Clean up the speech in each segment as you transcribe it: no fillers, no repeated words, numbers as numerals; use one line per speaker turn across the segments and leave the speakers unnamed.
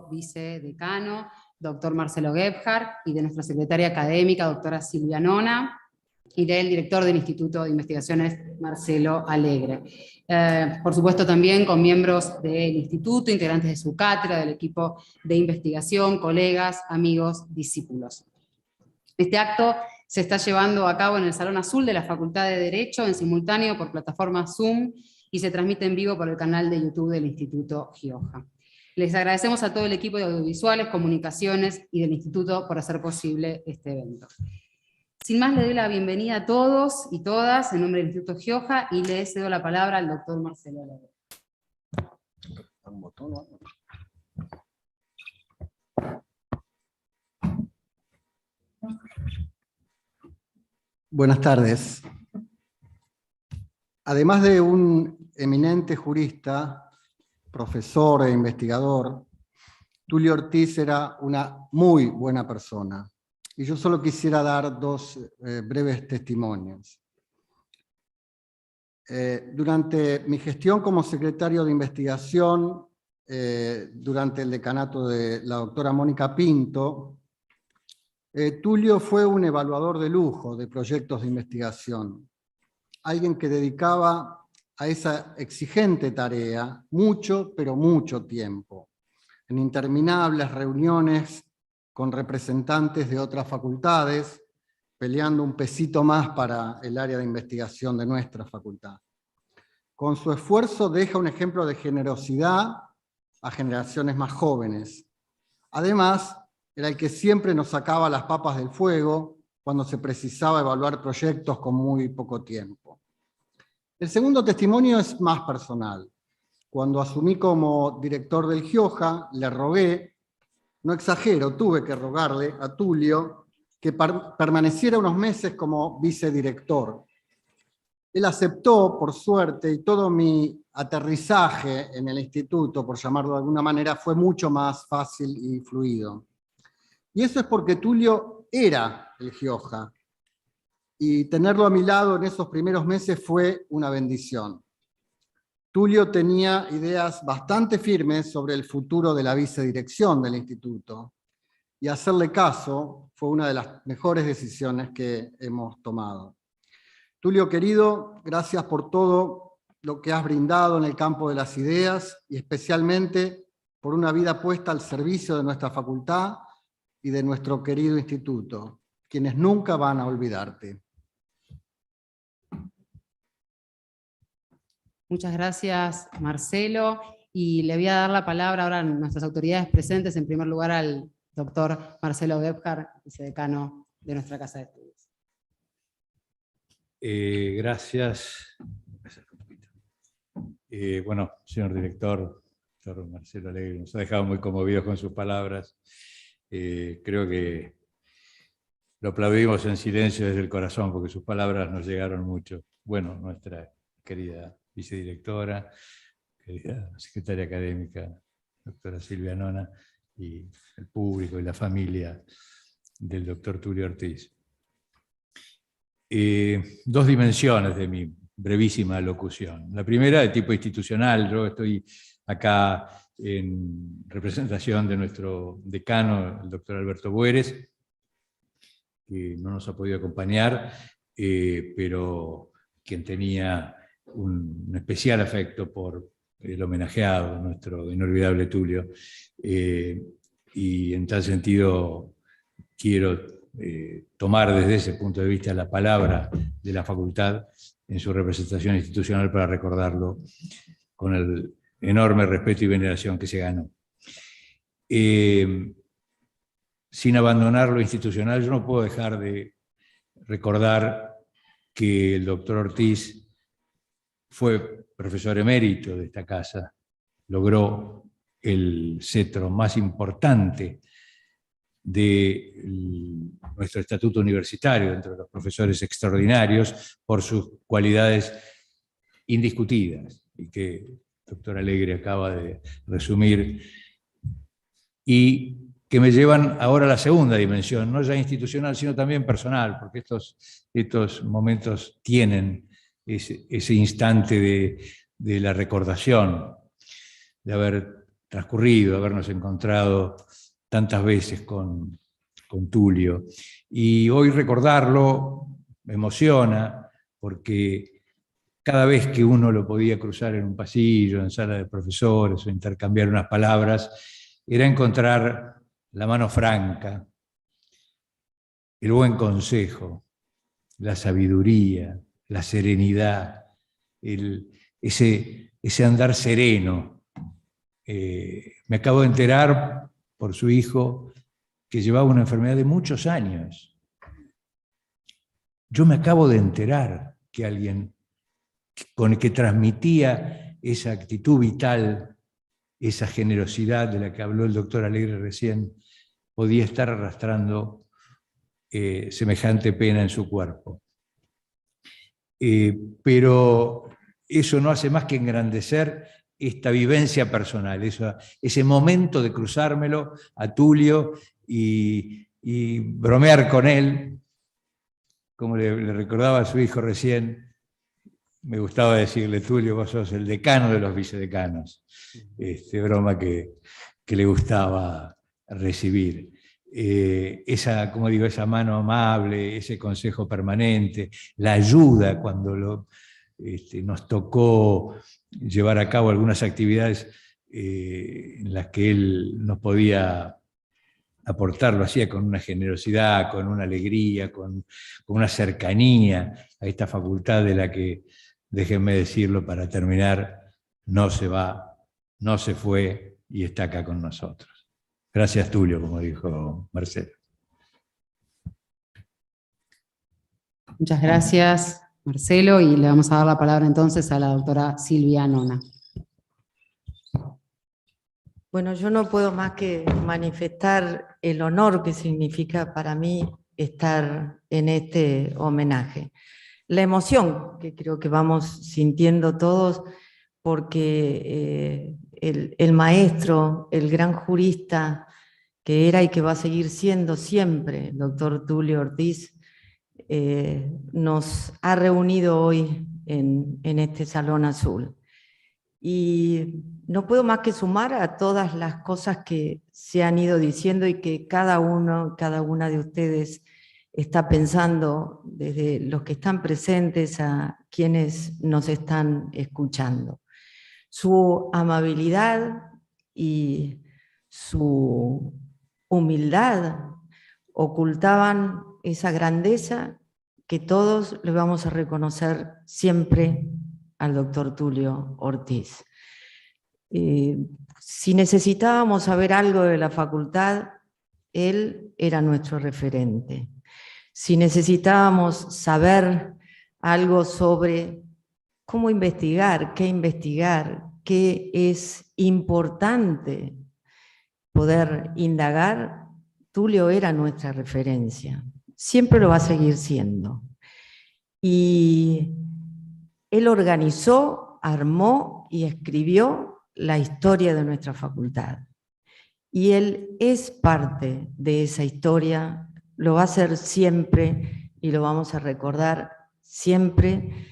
vicedecano, doctor Marcelo Gebhardt, y de nuestra secretaria académica, doctora Silvia Nona, y del director del Instituto de Investigaciones, Marcelo Alegre. Por supuesto también con miembros del instituto, integrantes de su cátedra, del equipo de investigación, colegas, amigos, discípulos. Este acto se está llevando a cabo en el Salón Azul de la Facultad de Derecho, en simultáneo por plataforma Zoom, y se transmite en vivo por el canal de YouTube del Instituto Gioja. Les agradecemos a todo el equipo de audiovisuales, comunicaciones y del instituto por hacer posible este evento. Sin más, le doy la bienvenida a todos y todas en nombre del Instituto Gioja y le cedo la palabra al doctor Marcelo Alegre.
Buenas tardes. Además de un eminente jurista, profesor e investigador, Tulio Ortiz era una muy buena persona. Y yo solo quisiera dar dos breves testimonios. Durante mi gestión como secretario de investigación, durante el decanato de la doctora Mónica Pinto, Tulio fue un evaluador de lujo de proyectos de investigación. Alguien que dedicaba a esa exigente tarea mucho, pero mucho tiempo, en interminables reuniones con representantes de otras facultades, peleando un pesito más para el área de investigación de nuestra facultad. Con su esfuerzo deja un ejemplo de generosidad a generaciones más jóvenes. Además, era el que siempre nos sacaba las papas del fuego cuando se precisaba evaluar proyectos con muy poco tiempo. El segundo testimonio es más personal. Cuando asumí como director del Gioja, le rogué, no exagero, tuve que rogarle a Tulio que permaneciera unos meses como vicedirector. Él aceptó, por suerte, y todo mi aterrizaje en el instituto, por llamarlo de alguna manera, fue mucho más fácil y fluido. Y eso es porque Tulio era el Gioja, y tenerlo a mi lado en esos primeros meses fue una bendición. Tulio tenía ideas bastante firmes sobre el futuro de la vicedirección del instituto, y hacerle caso fue una de las mejores decisiones que hemos tomado. Tulio querido, gracias por todo lo que has brindado en el campo de las ideas, y especialmente por una vida puesta al servicio de nuestra facultad y de nuestro querido instituto, quienes nunca van a olvidarte.
Muchas gracias, Marcelo, y le voy a dar la palabra ahora a nuestras autoridades presentes, en primer lugar al doctor Marcelo Gebhardt, vicedecano de nuestra Casa de Estudios.
Gracias. Bueno, señor director, doctor Marcelo Alegre, nos ha dejado muy conmovidos con sus palabras. Creo que lo aplaudimos en silencio desde el corazón, porque sus palabras nos llegaron mucho. Bueno, nuestra querida vicedirectora, querida secretaria académica, doctora Silvia Nona, y el público y la familia del doctor Tulio Ortiz. Dos dimensiones de mi brevísima locución. La primera, de tipo institucional. Yo estoy acá en representación de nuestro decano, el doctor Alberto Bueres, que no nos ha podido acompañar, pero quien tenía un especial afecto por el homenajeado, nuestro inolvidable Tulio, y en tal sentido quiero tomar desde ese punto de vista la palabra de la facultad en su representación institucional para recordarlo con el enorme respeto y veneración que se ganó. Sin abandonar lo institucional, yo no puedo dejar de recordar que el doctor Ortiz fue profesor emérito de esta casa, logró el cetro más importante de nuestro estatuto universitario, entre los profesores extraordinarios, por sus cualidades indiscutidas, y que el doctor Alegre acaba de resumir, y que me llevan ahora a la segunda dimensión, no ya institucional, sino también personal, porque estos momentos tienen ese instante de la recordación, de haber transcurrido, habernos encontrado tantas veces con Tulio. Y hoy recordarlo me emociona, porque cada vez que uno lo podía cruzar en un pasillo, en sala de profesores, o intercambiar unas palabras, era encontrar la mano franca, el buen consejo, la sabiduría, la serenidad, ese andar sereno. Me acabo de enterar por su hijo que llevaba una enfermedad de muchos años. Yo me acabo de enterar que alguien con el que transmitía esa actitud vital, esa generosidad de la que habló el doctor Alegre recién, podía estar arrastrando semejante pena en su cuerpo. Pero eso no hace más que engrandecer esta vivencia personal, ese momento de cruzármelo a Tulio y bromear con él, como le recordaba a su hijo recién. Me gustaba decirle: Tulio, vos sos el decano de los vicedecanos. Broma que le gustaba recibir. Como digo, esa mano amable, ese consejo permanente, la ayuda cuando nos tocó llevar a cabo algunas actividades en las que él nos podía aportar, lo hacía con una generosidad, con una alegría, con una cercanía a esta facultad de la que, déjenme decirlo para terminar, no se va, no se fue y está acá con nosotros. Gracias, Tulio, como dijo Marcelo.
Muchas gracias, Marcelo, y le vamos a dar la palabra entonces a la doctora Silvia Nona.
Bueno, yo no puedo más que manifestar el honor que significa para mí estar en este homenaje. La emoción que creo que vamos sintiendo todos, porque el maestro, el gran jurista que era y que va a seguir siendo siempre, el doctor Tulio Ortiz, nos ha reunido hoy en este Salón Azul. Y no puedo más que sumar a todas las cosas que se han ido diciendo y que cada una de ustedes está pensando, desde los que están presentes a quienes nos están escuchando. Su amabilidad y su humildad ocultaban esa grandeza que todos le vamos a reconocer siempre al doctor Tulio Ortiz. Si necesitábamos saber algo de la facultad, él era nuestro referente. Si necesitábamos saber algo sobre cómo investigar, qué es importante poder indagar, Tulio era nuestra referencia. Siempre lo va a seguir siendo. Y él organizó, armó y escribió la historia de nuestra facultad. Y él es parte de esa historia, lo va a hacer siempre y lo vamos a recordar siempre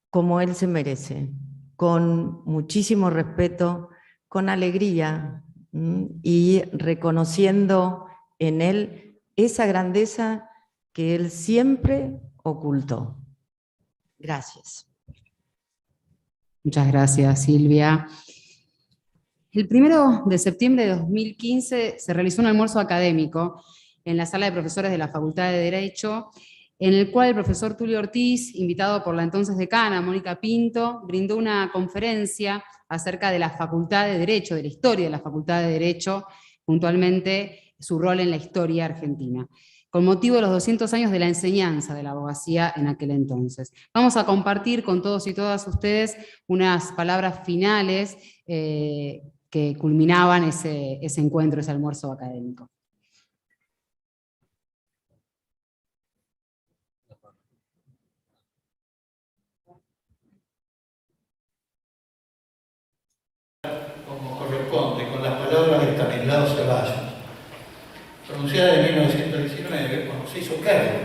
como él se merece, con muchísimo respeto, con alegría y reconociendo en él esa grandeza que él siempre ocultó. Gracias.
Muchas gracias, Silvia. El 1 de septiembre de 2015 se realizó un almuerzo académico en la sala de profesores de la Facultad de Derecho, en el cual el profesor Tulio Ortiz, invitado por la entonces decana Mónica Pinto, brindó una conferencia acerca de la Facultad de Derecho, de la historia de la Facultad de Derecho, puntualmente su rol en la historia argentina, con motivo de los 200 años de la enseñanza de la abogacía en aquel entonces. Vamos a compartir con todos y todas ustedes unas palabras finales que culminaban ese encuentro, ese almuerzo académico.
Como corresponde, con las palabras de Estanislao Ceballos, pronunciada en 1919, cuando se hizo cargo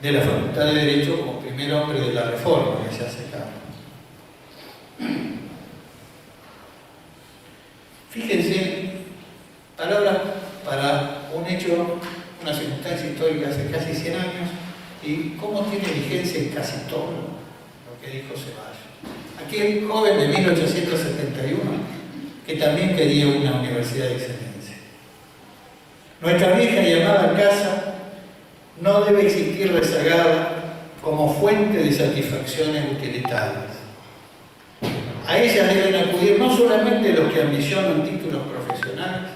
de la Facultad de Derecho como primer hombre de la reforma que se hace cargo. Fíjense, palabras para un hecho, una circunstancia histórica hace casi 100 años, y cómo tiene vigencia en casi todo lo que dijo Ceballos. Aquel joven de 1871 que también quería una universidad de excelencia. Nuestra vieja y amada casa no debe existir rezagada como fuente de satisfacciones utilitarias. A ellas deben acudir no solamente los que ambicionan títulos profesionales,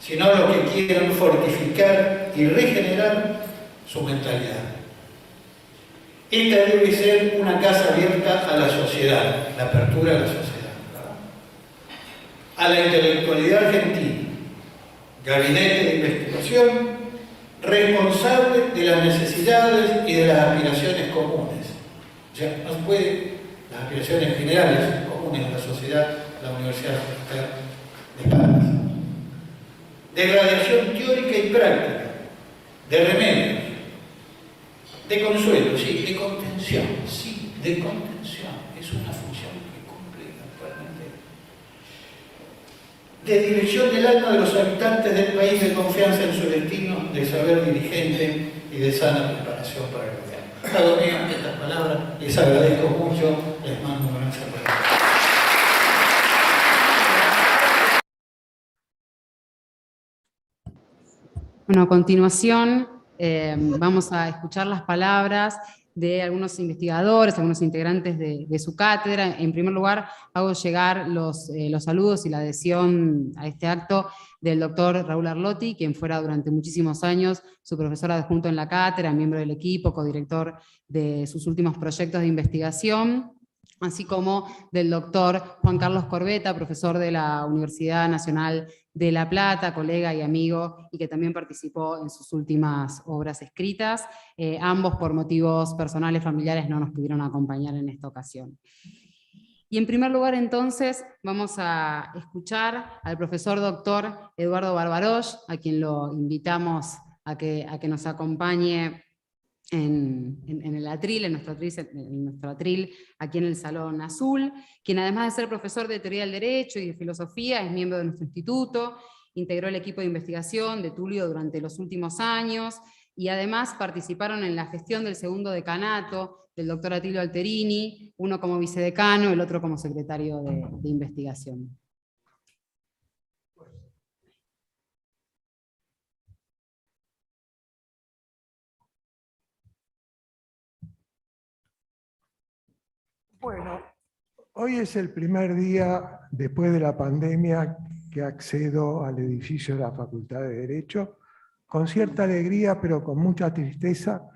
sino los que quieran fortificar y regenerar su mentalidad. Esta debe ser una casa abierta a la sociedad, la apertura a la sociedad, ¿verdad? A la intelectualidad argentina, gabinete de investigación, responsable de las necesidades y de las aspiraciones comunes. O sea, no se puede, las aspiraciones generales comunes de la sociedad, la Universidad de Padres. De radiación teórica y práctica, de remedios, de consuelo, sí, de contención, sí, de contención. Es una función que cumple actualmente. De dirección del alma de los habitantes del país, de confianza en su destino, de saber dirigente y de sana preparación para el gobierno. Amado mío, estas palabras les agradezco mucho, les mando un gran saludo.
Bueno, a continuación vamos a escuchar las palabras de algunos investigadores, algunos integrantes de su cátedra. En primer lugar, hago llegar los saludos y la adhesión a este acto del doctor Raúl Arlotti, quien fuera durante muchísimos años su profesor adjunto en la cátedra, miembro del equipo, codirector de sus últimos proyectos de investigación, así como del doctor Juan Carlos Corbeta, profesor de la Universidad Nacional de La Plata, colega y amigo, y que también participó en sus últimas obras escritas. Ambos, por motivos personales, familiares, no nos pudieron acompañar en esta ocasión. Y en primer lugar, entonces, vamos a escuchar al profesor doctor Eduardo Barbarosh, a quien lo invitamos a que nos acompañe en el atril, en nuestro atril, aquí en el Salón Azul, quien además de ser profesor de Teoría del Derecho y de Filosofía, es miembro de nuestro instituto, integró el equipo de investigación de Tulio durante los últimos años, y además participaron en la gestión del segundo decanato del doctor Atilio Alterini, uno como vicedecano, el otro como secretario de investigación.
Bueno, hoy es el primer día después de la pandemia que accedo al edificio de la Facultad de Derecho, con cierta alegría pero con mucha tristeza,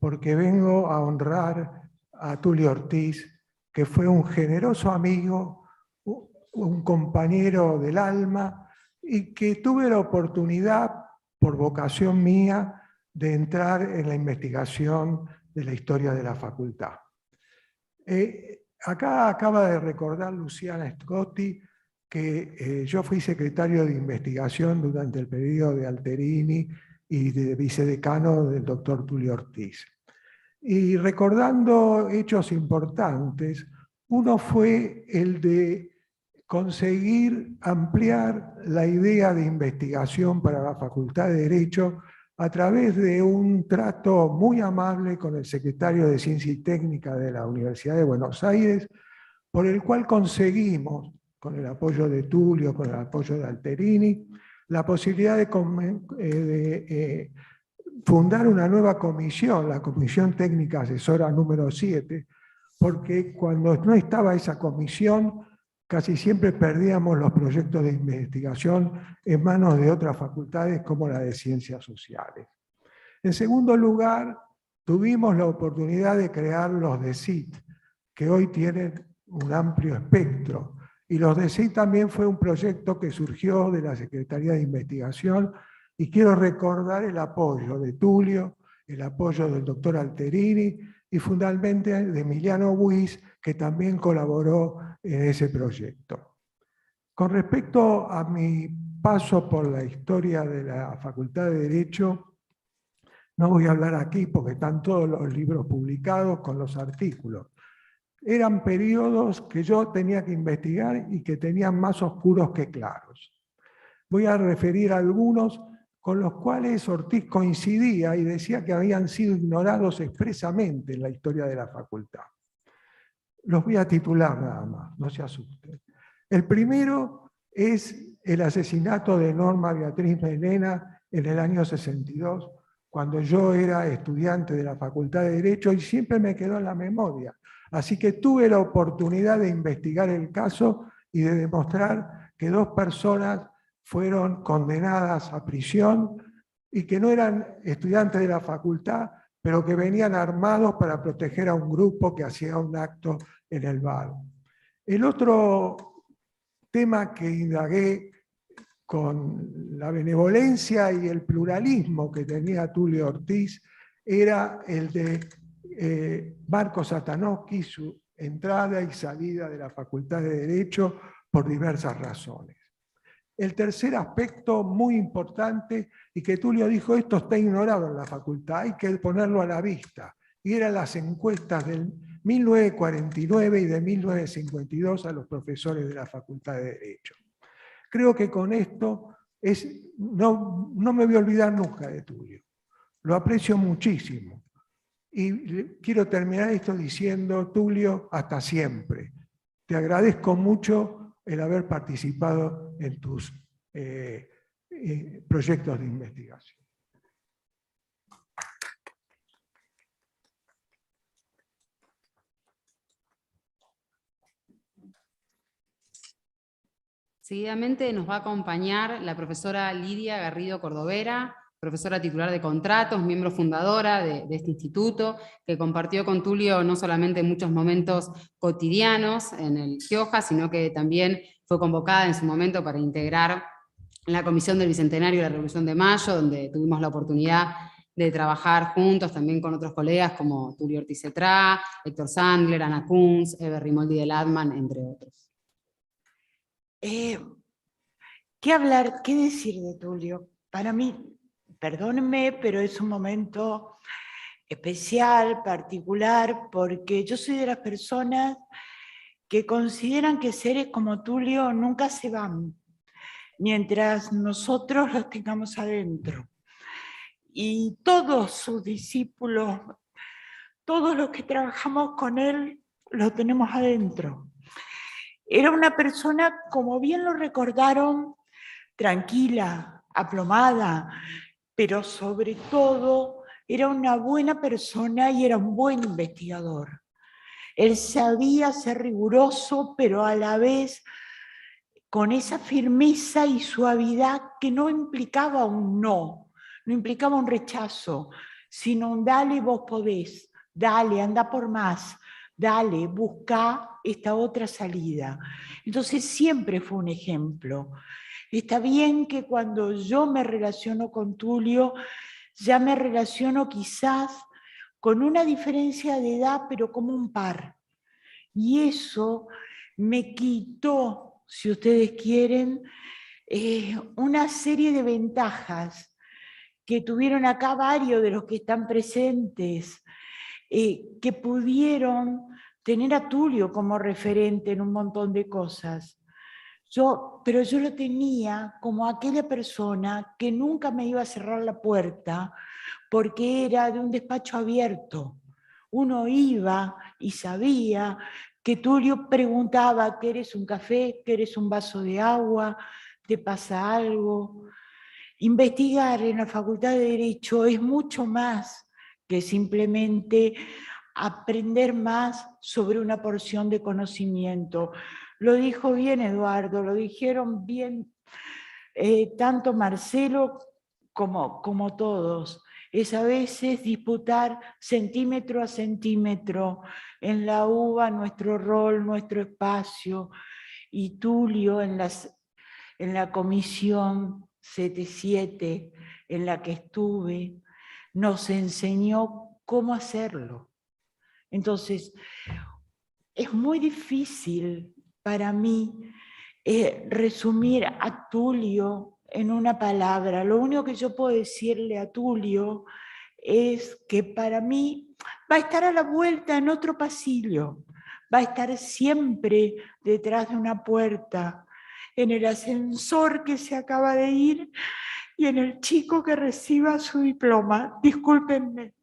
porque vengo a honrar a Tulio Ortiz, que fue un generoso amigo, un compañero del alma, y que tuve la oportunidad, por vocación mía, de entrar en la investigación de la historia de la facultad. Acá acaba de recordar Luciana Scotti que yo fui secretario de investigación durante el periodo de Alterini y de vicedecano del doctor Tulio Ortiz. Y recordando hechos importantes, uno fue el de conseguir ampliar la idea de investigación para la Facultad de Derecho a través de un trato muy amable con el secretario de Ciencia y Técnica de la Universidad de Buenos Aires, por el cual conseguimos, con el apoyo de Tulio, con el apoyo de Alterini, la posibilidad de fundar una nueva comisión, la Comisión Técnica Asesora número 7, porque cuando no estaba esa comisión, casi siempre perdíamos los proyectos de investigación en manos de otras facultades como la de Ciencias Sociales. En segundo lugar, tuvimos la oportunidad de crear los DECIT, que hoy tienen un amplio espectro. Y los DECIT también fue un proyecto que surgió de la Secretaría de Investigación, y quiero recordar el apoyo de Tulio, el apoyo del doctor Alterini y fundamentalmente de Emiliano Buis, que también colaboró en ese proyecto. Con respecto a mi paso por la historia de la Facultad de Derecho, no voy a hablar aquí porque están todos los libros publicados con los artículos. eran periodos que yo tenía que investigar y que tenían más oscuros que claros. Voy a referir a algunos con los cuales Ortiz coincidía y decía que habían sido ignorados expresamente en la historia de la facultad. Los voy a titular nada más, no se asusten. El primero es el asesinato de Norma Beatriz Melena en el año 62, cuando yo era estudiante de la Facultad de Derecho, y siempre me quedó en la memoria. Así que tuve la oportunidad de investigar el caso y de demostrar que 2 personas fueron condenadas a prisión y que no eran estudiantes de la facultad, pero que venían armados para proteger a un grupo que hacía un acto en el bar. El otro tema que indagué con la benevolencia y el pluralismo que tenía Tulio Ortiz era el de Marco Satanowski, su entrada y salida de la Facultad de Derecho por diversas razones. El tercer aspecto muy importante, y que Tulio dijo, esto está ignorado en la facultad, hay que ponerlo a la vista, y eran las encuestas del 1949 y de 1952 a los profesores de la Facultad de Derecho. Creo que con esto no me voy a olvidar nunca de Tulio. Lo aprecio muchísimo. Y quiero terminar esto diciendo, Tulio, hasta siempre. Te agradezco mucho el haber participado en tus proyectos de investigación.
Seguidamente nos va a acompañar la profesora Lidia Garrido Cordovera, profesora titular de contratos, miembro fundadora de este instituto, que compartió con Tulio no solamente muchos momentos cotidianos en el Gioja, sino que también fue convocada en su momento para integrar la Comisión del Bicentenario de la Revolución de Mayo, donde tuvimos la oportunidad de trabajar juntos también con otros colegas como Tulio Ortiz Cetrá, Héctor Sandler, Ana Kunz, Eber Rimoldi de Ladman, entre otros.
¿Qué hablar, qué decir de Tulio? Para mí, perdónenme, pero es un momento especial, particular, porque yo soy de las personas que consideran que seres como Tulio nunca se van, mientras nosotros los tengamos adentro. Y todos sus discípulos, todos los que trabajamos con él, lo tenemos adentro. Era una persona, como bien lo recordaron, tranquila, aplomada, pero sobre todo era una buena persona y era un buen investigador. Él sabía ser riguroso, pero a la vez con esa firmeza y suavidad que no implicaba un no implicaba un rechazo, sino un dale, vos podés, dale, anda por más, dale, busca esta otra salida. Entonces siempre fue un ejemplo. Está bien que cuando yo me relaciono con Tulio, ya me relaciono quizás con una diferencia de edad, pero como un par. Y eso me quitó, si ustedes quieren, una serie de ventajas que tuvieron acá varios de los que están presentes, que pudieron tener a Tulio como referente en un montón de cosas. Pero yo lo tenía como aquella persona que nunca me iba a cerrar la puerta porque era de un despacho abierto. Uno iba y sabía que Tulio preguntaba, ¿querés un café? ¿Querés un vaso de agua? ¿Te pasa algo? Investigar en la Facultad de Derecho es mucho más que simplemente aprender más sobre una porción de conocimiento. Lo dijo bien Eduardo, lo dijeron bien tanto Marcelo como todos. Es a veces disputar centímetro a centímetro en la UBA nuestro rol, nuestro espacio, y Tulio en la comisión 77 en la que estuve, nos enseñó cómo hacerlo. Entonces, es muy difícil para mí resumir a Tulio en una palabra. Lo único que yo puedo decirle a Tulio es que para mí va a estar a la vuelta en otro pasillo, va a estar siempre detrás de una puerta, en el ascensor que se acaba de ir y en el chico que reciba su diploma. Discúlpenme.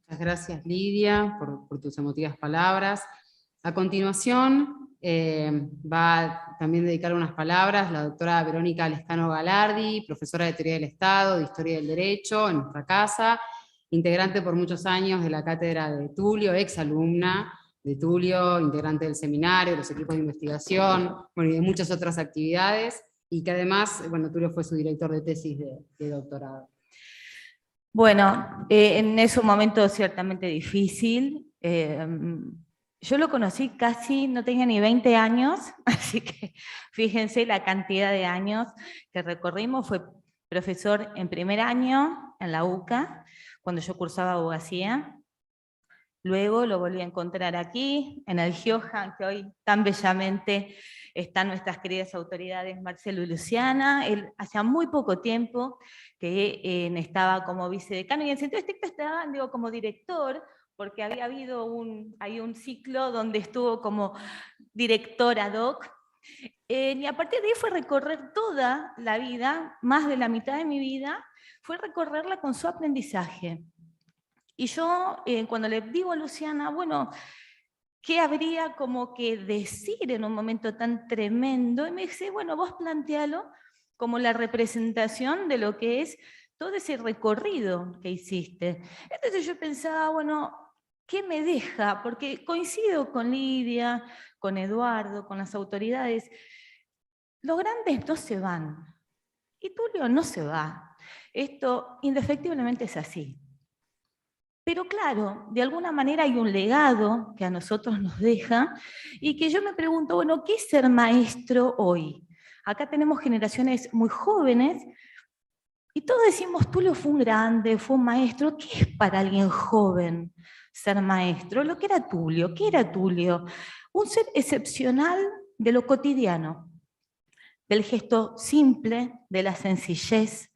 Muchas gracias, Lidia, por tus emotivas palabras. A continuación, va a también dedicar unas palabras la doctora Verónica Lescano Galardi, profesora de Teoría del Estado, de Historia del Derecho en nuestra casa, integrante por muchos años de la cátedra de Tulio, exalumna de Tulio, integrante del seminario, de los equipos de investigación, bueno, y de muchas otras actividades, y que además, bueno, Tulio fue su director de tesis de doctorado.
Bueno, en ese momento ciertamente difícil. Yo lo conocí casi, no tenía ni 20 años, así que fíjense la cantidad de años que recorrimos. Fue profesor en primer año en la UCA, cuando yo cursaba abogacía. Luego lo volví a encontrar aquí, en el Gioja, que hoy tan bellamente están nuestras queridas autoridades Marcelo y Luciana. Él hacía muy poco tiempo que estaba como vicedecano, y en sentido estricto estaba, digo, como director, porque había habido un ciclo donde estuvo como director ad hoc. Y a partir de ahí fue recorrer toda la vida, más de la mitad de mi vida, fue recorrerla con su aprendizaje. Y yo, cuando le digo a Luciana, bueno, ¿qué habría como que decir en un momento tan tremendo? Y me dice, bueno, vos plantealo como la representación de lo que es todo ese recorrido que hiciste. Entonces yo pensaba, bueno, ¿qué me deja? Porque coincido con Lidia, con Eduardo, con las autoridades. Los grandes no se van. Y Tulio no se va. Esto indefectiblemente es así. Pero claro, de alguna manera hay un legado que a nosotros nos deja y que yo me pregunto, bueno, ¿qué es ser maestro hoy? Acá tenemos generaciones muy jóvenes y todos decimos, Tulio fue un grande, fue un maestro. ¿Qué es para alguien joven ser maestro? Lo que era Tulio, ¿qué era Tulio? Un ser excepcional de lo cotidiano, del gesto simple, de la sencillez,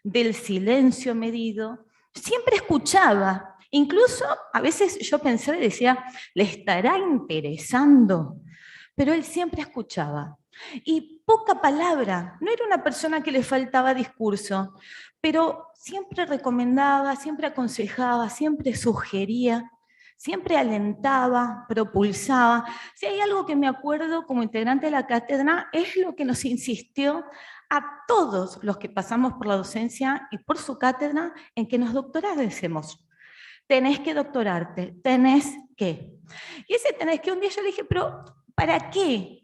del silencio medido. Siempre escuchaba, incluso a veces yo pensaba y decía, ¿le estará interesando? Pero él siempre escuchaba. Y poca palabra, no era una persona que le faltaba discurso, pero siempre recomendaba, siempre aconsejaba, siempre sugería, siempre alentaba, propulsaba. Si hay algo que me acuerdo como integrante de la cátedra, es lo que nos insistió a todos los que pasamos por la docencia y por su cátedra en que nos doctorásemos. Tenés que doctorarte, tenés que. Y ese tenés que, un día yo le dije, pero ¿para qué?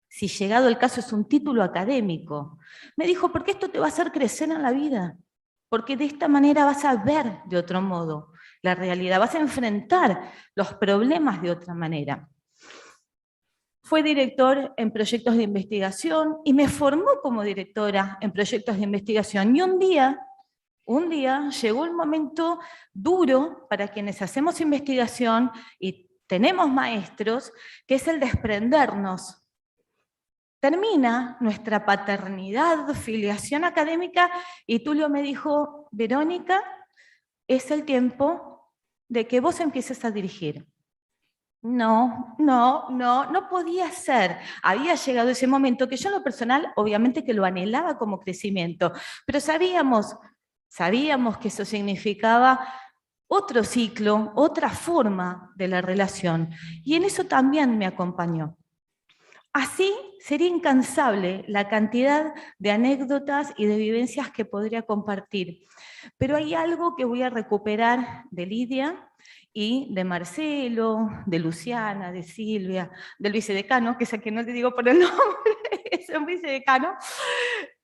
Si llegado el caso es un título académico. Me dijo, porque esto te va a hacer crecer en la vida, porque de esta manera vas a ver de otro modo la realidad, vas a enfrentar los problemas de otra manera. Fue director en proyectos de investigación y me formó como directora en proyectos de investigación. Y un día llegó el momento duro para quienes hacemos investigación y tenemos maestros, que es el desprendernos. Termina nuestra paternidad, filiación académica, y Tulio me dijo, Verónica, es el tiempo de que vos empieces a dirigir. No podía ser. Había llegado ese momento que yo en lo personal, obviamente que lo anhelaba como crecimiento, pero sabíamos que eso significaba otro ciclo, otra forma de la relación, y en eso también me acompañó. Así sería incansable la cantidad de anécdotas y de vivencias que podría compartir, pero hay algo que voy a recuperar de Lidia y de Marcelo, de Luciana, de Silvia, del vicedecano, que es a quien no le digo por el nombre, es un vicedecano,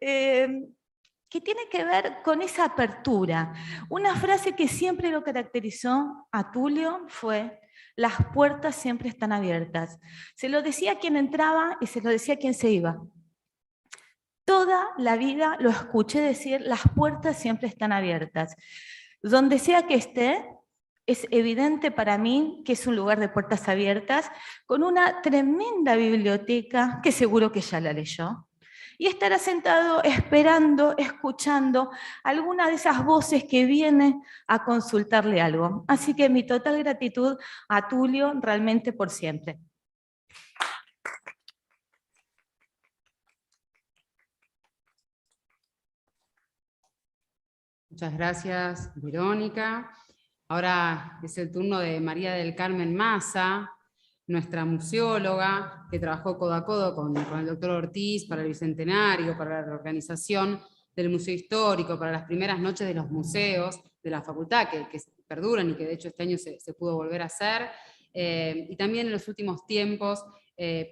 que tiene que ver con esa apertura. Una frase que siempre lo caracterizó a Tulio fue: las puertas siempre están abiertas. Se lo decía a quien entraba y se lo decía a quien se iba. Toda la vida lo escuché decir, las puertas siempre están abiertas. Donde sea que esté, es evidente para mí que es un lugar de puertas abiertas, con una tremenda biblioteca, que seguro que ya la leyó, y estará sentado esperando, escuchando alguna de esas voces que vienen a consultarle algo. Así que mi total gratitud a Tulio realmente por siempre.
Muchas gracias, Verónica. Ahora es el turno de María del Carmen Massa, nuestra museóloga, que trabajó codo a codo con el doctor Ortiz para el Bicentenario, para la reorganización del Museo Histórico, para las primeras noches de los museos de la facultad, que perduran y que de hecho este año se pudo volver a hacer, y también en los últimos tiempos,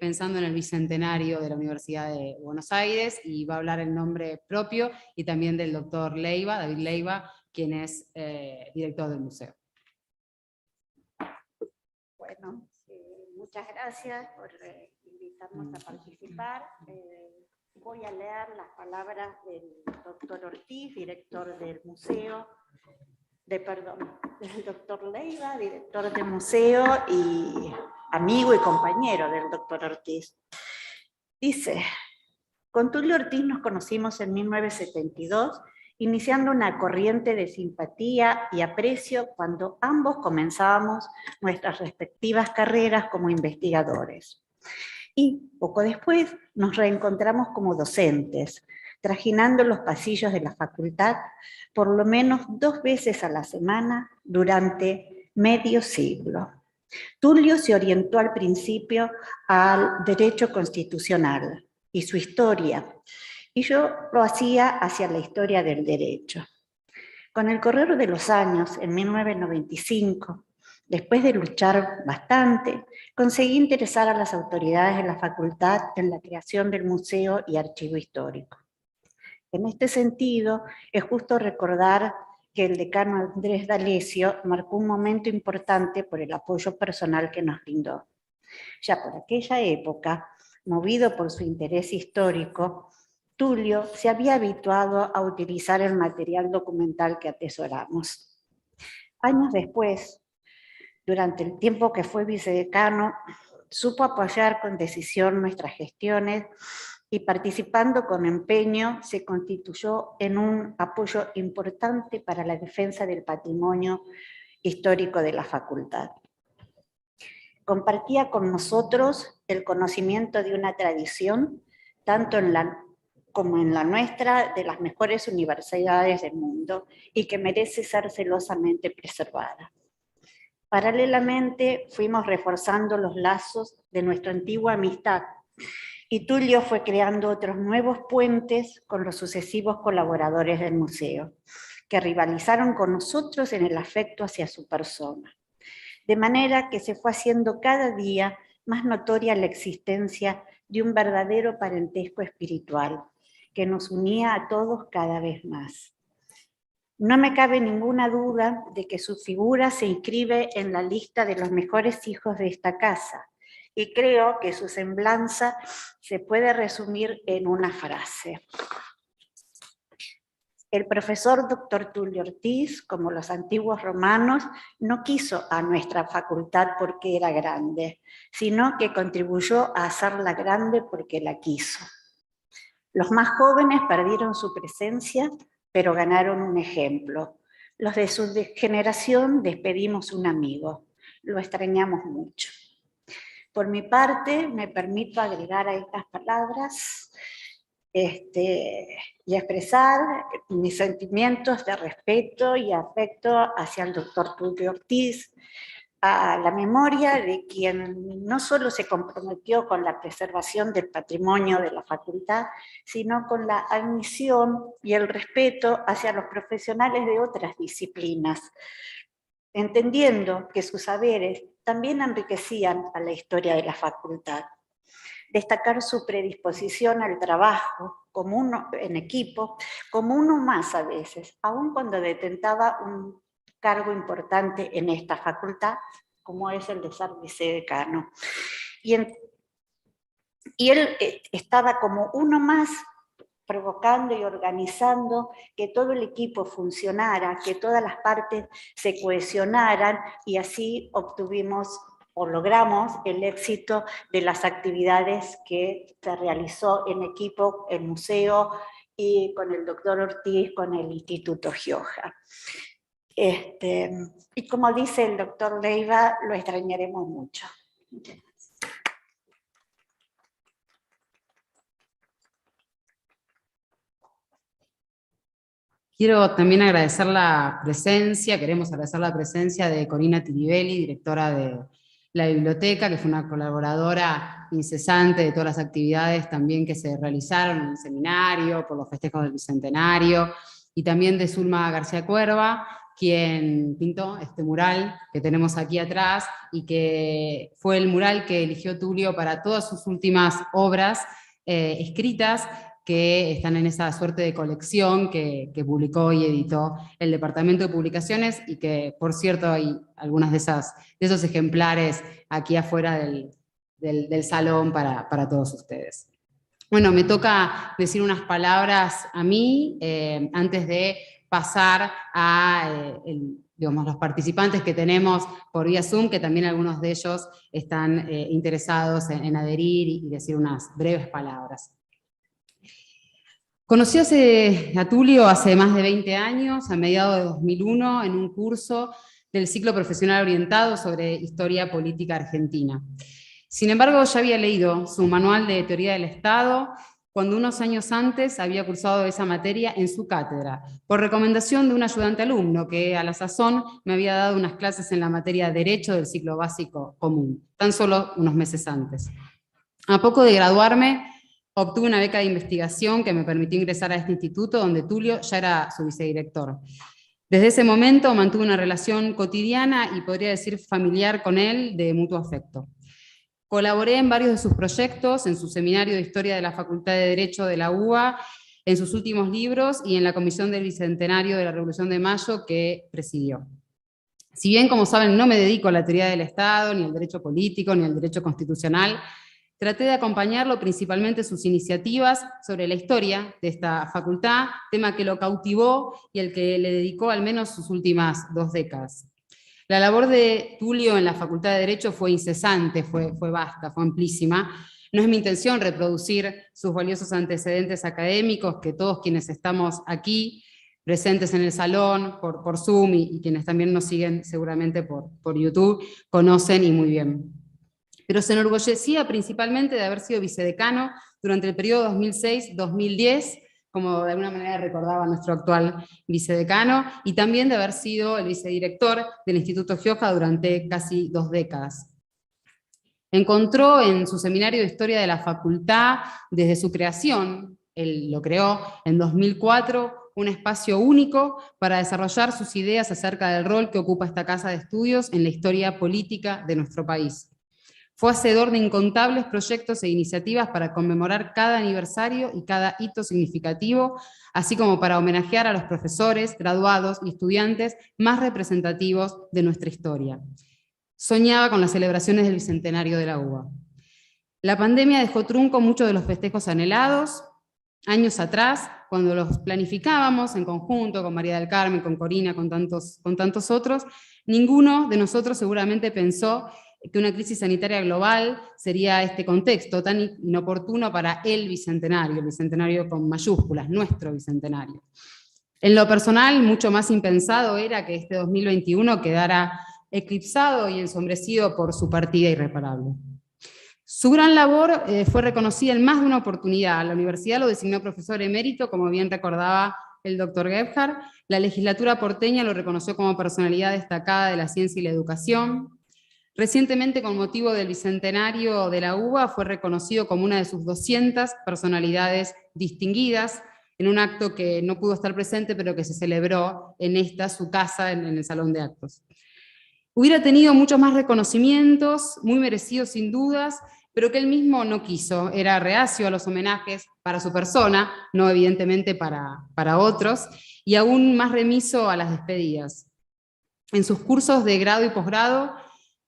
pensando en el Bicentenario de la Universidad de Buenos Aires, y va a hablar en nombre propio y también del doctor Leiva, David Leiva, quien es director del museo.
Bueno, muchas gracias por invitarnos a participar. Voy a leer las palabras del doctor Ortiz, director del museo, del doctor Leiva, director del museo y amigo y compañero del doctor Ortiz. Dice: con Tulio Ortiz nos conocimos en 1972, iniciando una corriente de simpatía y aprecio cuando ambos comenzábamos nuestras respectivas carreras como investigadores. Y poco después nos reencontramos como docentes, trajinando los pasillos de la facultad por lo menos 2 veces a la semana durante medio siglo. Tulio se orientó al principio al derecho constitucional y su historia, y yo lo hacía hacia la historia del derecho. Con el correr de los años, en 1995, después de luchar bastante, conseguí interesar a las autoridades de la facultad en la creación del Museo y Archivo Histórico. En este sentido, es justo recordar que el decano Andrés D'Alessio marcó un momento importante por el apoyo personal que nos brindó. Ya por aquella época, movido por su interés histórico, Tulio se había habituado a utilizar el material documental que atesoramos. Años después, durante el tiempo que fue vicedecano, supo apoyar con decisión nuestras gestiones y participando con empeño se constituyó en un apoyo importante para la defensa del patrimonio histórico de la facultad. Compartía con nosotros el conocimiento de una tradición, tanto como en la nuestra, de las mejores universidades del mundo y que merece ser celosamente preservada. Paralelamente, fuimos reforzando los lazos de nuestra antigua amistad y Tulio fue creando otros nuevos puentes con los sucesivos colaboradores del museo, que rivalizaron con nosotros en el afecto hacia su persona. De manera que se fue haciendo cada día más notoria la existencia de un verdadero parentesco espiritual, que nos unía a todos cada vez más. No me cabe ninguna duda de que su figura se inscribe en la lista de los mejores hijos de esta casa, y creo que su semblanza se puede resumir en una frase. El profesor doctor Tulio Ortiz, como los antiguos romanos, no quiso a nuestra facultad porque era grande, sino que contribuyó a hacerla grande porque la quiso. Los más jóvenes perdieron su presencia, pero ganaron un ejemplo. Los de su generación despedimos un amigo. Lo extrañamos mucho. Por mi parte, me permito agregar a estas palabras y expresar mis sentimientos de respeto y afecto hacia el doctor Tulio Ortiz, a la memoria de quien no solo se comprometió con la preservación del patrimonio de la facultad, sino con la admisión y el respeto hacia los profesionales de otras disciplinas, entendiendo que sus saberes también enriquecían a la historia de la facultad. Destacar su predisposición al trabajo como uno, en equipo, como uno más a veces, aun cuando detentaba un cargo importante en esta facultad, como es el de ser vicedecano. Y él estaba como uno más, provocando y organizando que todo el equipo funcionara, que todas las partes se cohesionaran, y así obtuvimos o logramos el éxito de las actividades que se realizó en equipo, el museo y con el doctor Ortiz, con el Instituto Gioja. Y como dice el doctor Leiva, lo extrañaremos mucho. Muchas gracias.
Quiero también agradecer la presencia, queremos agradecer la presencia de Corina Tiribelli, directora de la biblioteca, que fue una colaboradora incesante de todas las actividades también que se realizaron en el seminario, por los festejos del Bicentenario, y también de Zulma García Cuerva, quien pintó este mural que tenemos aquí atrás, y que fue el mural que eligió Tulio para todas sus últimas obras escritas, que están en esa suerte de colección que publicó y editó el Departamento de Publicaciones, y que, por cierto, hay algunas de esos ejemplares aquí afuera del salón para todos ustedes. Bueno, me toca decir unas palabras a mí, antes de pasar a los participantes que tenemos por vía Zoom, que también algunos de ellos están interesados en adherir y decir unas breves palabras. Conocí a Tulio hace más de 20 años, a mediados de 2001, en un curso del ciclo profesional orientado sobre historia política argentina. Sin embargo, ya había leído su manual de teoría del Estado, cuando unos años antes había cursado esa materia en su cátedra, por recomendación de un ayudante alumno que a la sazón me había dado unas clases en la materia Derecho del ciclo básico común, tan solo unos meses antes. A poco de graduarme, obtuve una beca de investigación que me permitió ingresar a este instituto, donde Tulio ya era su vicedirector. Desde ese momento mantuve una relación cotidiana y podría decir familiar con él, de mutuo afecto. Colaboré en varios de sus proyectos, en su seminario de Historia de la Facultad de Derecho de la UBA, en sus últimos libros y en la Comisión del Bicentenario de la Revolución de Mayo que presidió. Si bien, como saben, no me dedico a la teoría del Estado, ni al derecho político, ni al derecho constitucional, traté de acompañarlo principalmente sus iniciativas sobre la historia de esta facultad, tema que lo cautivó y al que le dedicó al menos sus últimas 2 décadas. La labor de Tulio en la Facultad de Derecho fue incesante, fue vasta, fue amplísima. No es mi intención reproducir sus valiosos antecedentes académicos, que todos quienes estamos aquí, presentes en el salón, por Zoom, y quienes también nos siguen seguramente por YouTube, conocen y muy bien. Pero se enorgullecía principalmente de haber sido vicedecano durante el periodo 2006-2010, como de alguna manera recordaba nuestro actual vicedecano, y también de haber sido el vicedirector del Instituto Gioja durante casi 2 décadas. Encontró en su seminario de Historia de la Facultad, desde su creación, él lo creó en 2004, un espacio único para desarrollar sus ideas acerca del rol que ocupa esta casa de estudios en la historia política de nuestro país. Fue hacedor de incontables proyectos e iniciativas para conmemorar cada aniversario y cada hito significativo, así como para homenajear a los profesores, graduados y estudiantes más representativos de nuestra historia. Soñaba con las celebraciones del Bicentenario de la UBA. La pandemia dejó trunco muchos de los festejos anhelados. Años atrás, cuando los planificábamos en conjunto con María del Carmen, con Corina, con tantos otros, ninguno de nosotros seguramente pensó que una crisis sanitaria global sería este contexto tan inoportuno para el Bicentenario con mayúsculas, nuestro Bicentenario. En lo personal, mucho más impensado era que este 2021 quedara eclipsado y ensombrecido por su partida irreparable. Su gran labor fue reconocida en más de una oportunidad. La universidad lo designó profesor emérito, como bien recordaba el doctor Gebhardt. La legislatura porteña lo reconoció como personalidad destacada de la ciencia y la educación. Recientemente, con motivo del Bicentenario de la UBA, fue reconocido como una de sus 200 personalidades distinguidas, en un acto que no pudo estar presente, pero que se celebró en su casa, en el Salón de Actos. Hubiera tenido muchos más reconocimientos, muy merecidos sin dudas, pero que él mismo no quiso. Era reacio a los homenajes para su persona, no evidentemente para otros, y aún más remiso a las despedidas. En sus cursos de grado y posgrado,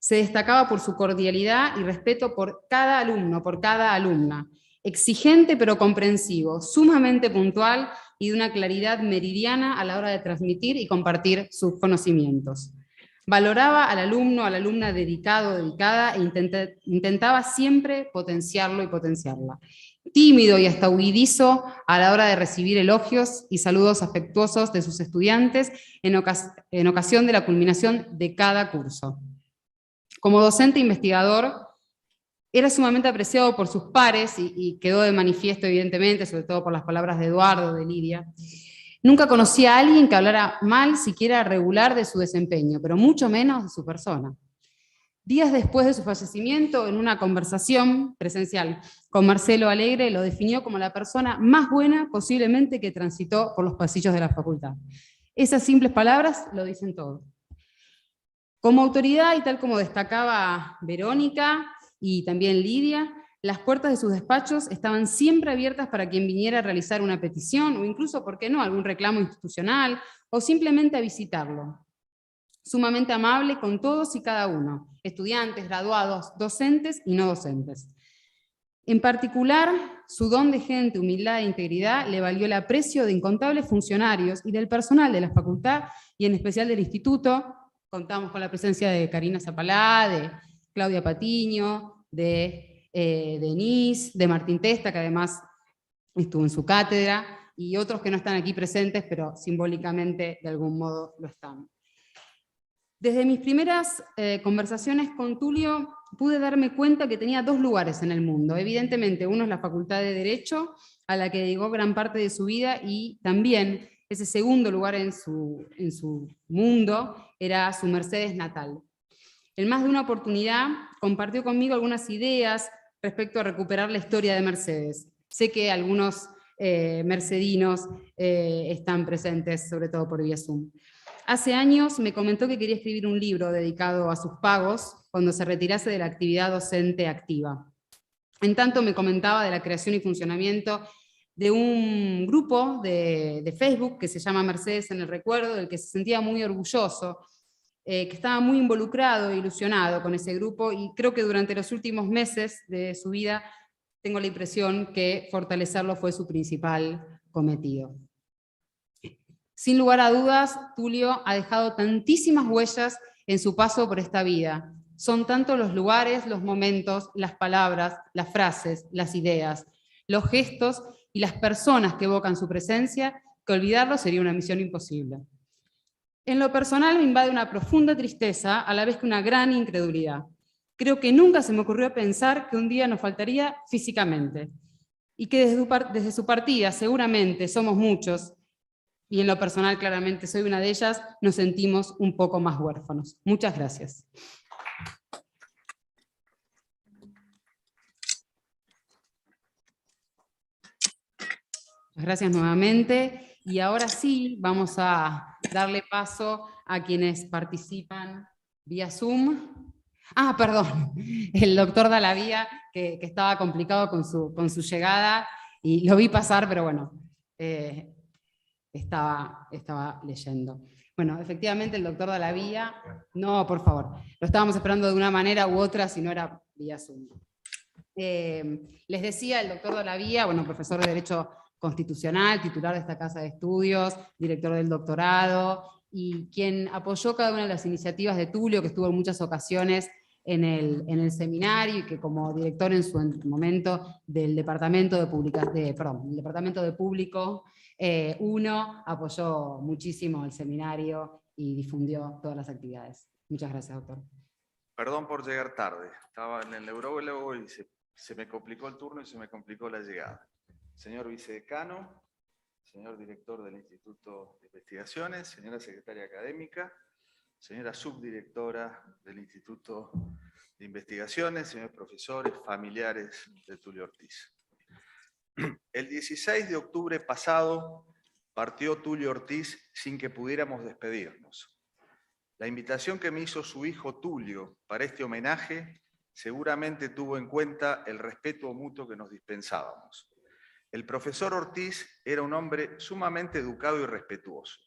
se destacaba por su cordialidad y respeto por cada alumno, por cada alumna. Exigente pero comprensivo, sumamente puntual y de una claridad meridiana a la hora de transmitir y compartir sus conocimientos. Valoraba al alumno, a la alumna dedicado, dedicada, e intentaba siempre potenciarlo y potenciarla. Tímido y hasta huidizo a la hora de recibir elogios y saludos afectuosos de sus estudiantes en ocasión de la culminación de cada curso. Como docente investigador, era sumamente apreciado por sus pares y quedó de manifiesto evidentemente, sobre todo por las palabras de Eduardo, de Lidia. Nunca conocí a alguien que hablara mal, siquiera regular, de su desempeño, pero mucho menos de su persona. Días después de su fallecimiento, en una conversación presencial con Marcelo Alegre, lo definió como la persona más buena posiblemente que transitó por los pasillos de la facultad. Esas simples palabras lo dicen todo. Como autoridad, y tal como destacaba Verónica y también Lidia, las puertas de sus despachos estaban siempre abiertas para quien viniera a realizar una petición, o incluso, ¿por qué no?, algún reclamo institucional, o simplemente a visitarlo. Sumamente amable con todos y cada uno, estudiantes, graduados, docentes y no docentes. En particular, su don de gente, humildad e integridad le valió el aprecio de incontables funcionarios y del personal de la facultad, y en especial del instituto. Contamos con la presencia de Karina Zapalá, de Claudia Patiño, de Denise, de Martín Testa, que además estuvo en su cátedra, y otros que no están aquí presentes, pero simbólicamente de algún modo lo están. Desde mis primeras conversaciones con Tulio pude darme cuenta que tenía dos lugares en el mundo. Evidentemente, uno es la Facultad de Derecho, a la que dedicó gran parte de su vida, y también ese segundo lugar en su mundo era su Mercedes natal. En más de una oportunidad compartió conmigo algunas ideas respecto a recuperar la historia de Mercedes. Sé que algunos mercedinos están presentes, sobre todo por vía Zoom. Hace años me comentó que quería escribir un libro dedicado a sus pagos cuando se retirase de la actividad docente activa. En tanto me comentaba de la creación y funcionamiento de un grupo de Facebook que se llama Mercedes en el Recuerdo, del que se sentía muy orgulloso, que estaba muy involucrado e ilusionado con ese grupo, y creo que durante los últimos meses de su vida tengo la impresión que fortalecerlo fue su principal cometido. Sin lugar a dudas, Tulio ha dejado tantísimas huellas en su paso por esta vida. Son tantos los lugares, los momentos, las palabras, las frases, las ideas, los gestos y las personas que evocan su presencia, que olvidarlo sería una misión imposible. En lo personal me invade una profunda tristeza, a la vez que una gran incredulidad. Creo que nunca se me ocurrió pensar que un día nos faltaría físicamente, y que desde su partida, seguramente somos muchos, y en lo personal claramente soy una de ellas, nos sentimos un poco más huérfanos. Muchas gracias. Muchas gracias nuevamente, y ahora sí vamos a darle paso a quienes participan vía Zoom. Ah, perdón, el doctor Dalavía, que estaba complicado con su llegada, y lo vi pasar, pero bueno, estaba leyendo. Bueno, efectivamente el doctor Dalavía, no, por favor, lo estábamos esperando de una manera u otra, si no era vía Zoom. Les decía, el doctor Dalavía, bueno, profesor de Derecho Constitucional, titular de esta casa de estudios, director del doctorado, y quien apoyó cada una de las iniciativas de Tulio, que estuvo en muchas ocasiones en el seminario, y que como director en su momento del Departamento de Público 1, apoyó muchísimo el seminario y difundió todas las actividades. Muchas gracias, doctor.
Perdón por llegar tarde. Estaba en el neurólogo y se me complicó el turno y se me complicó la llegada. Señor vicedecano, señor director del Instituto de Investigaciones, señora secretaria académica, señora subdirectora del Instituto de Investigaciones, señores profesores, familiares de Tulio Ortiz. El 16 de octubre pasado partió Tulio Ortiz sin que pudiéramos despedirnos. La invitación que me hizo su hijo Tulio para este homenaje seguramente tuvo en cuenta el respeto mutuo que nos dispensábamos. El profesor Ortiz era un hombre sumamente educado y respetuoso,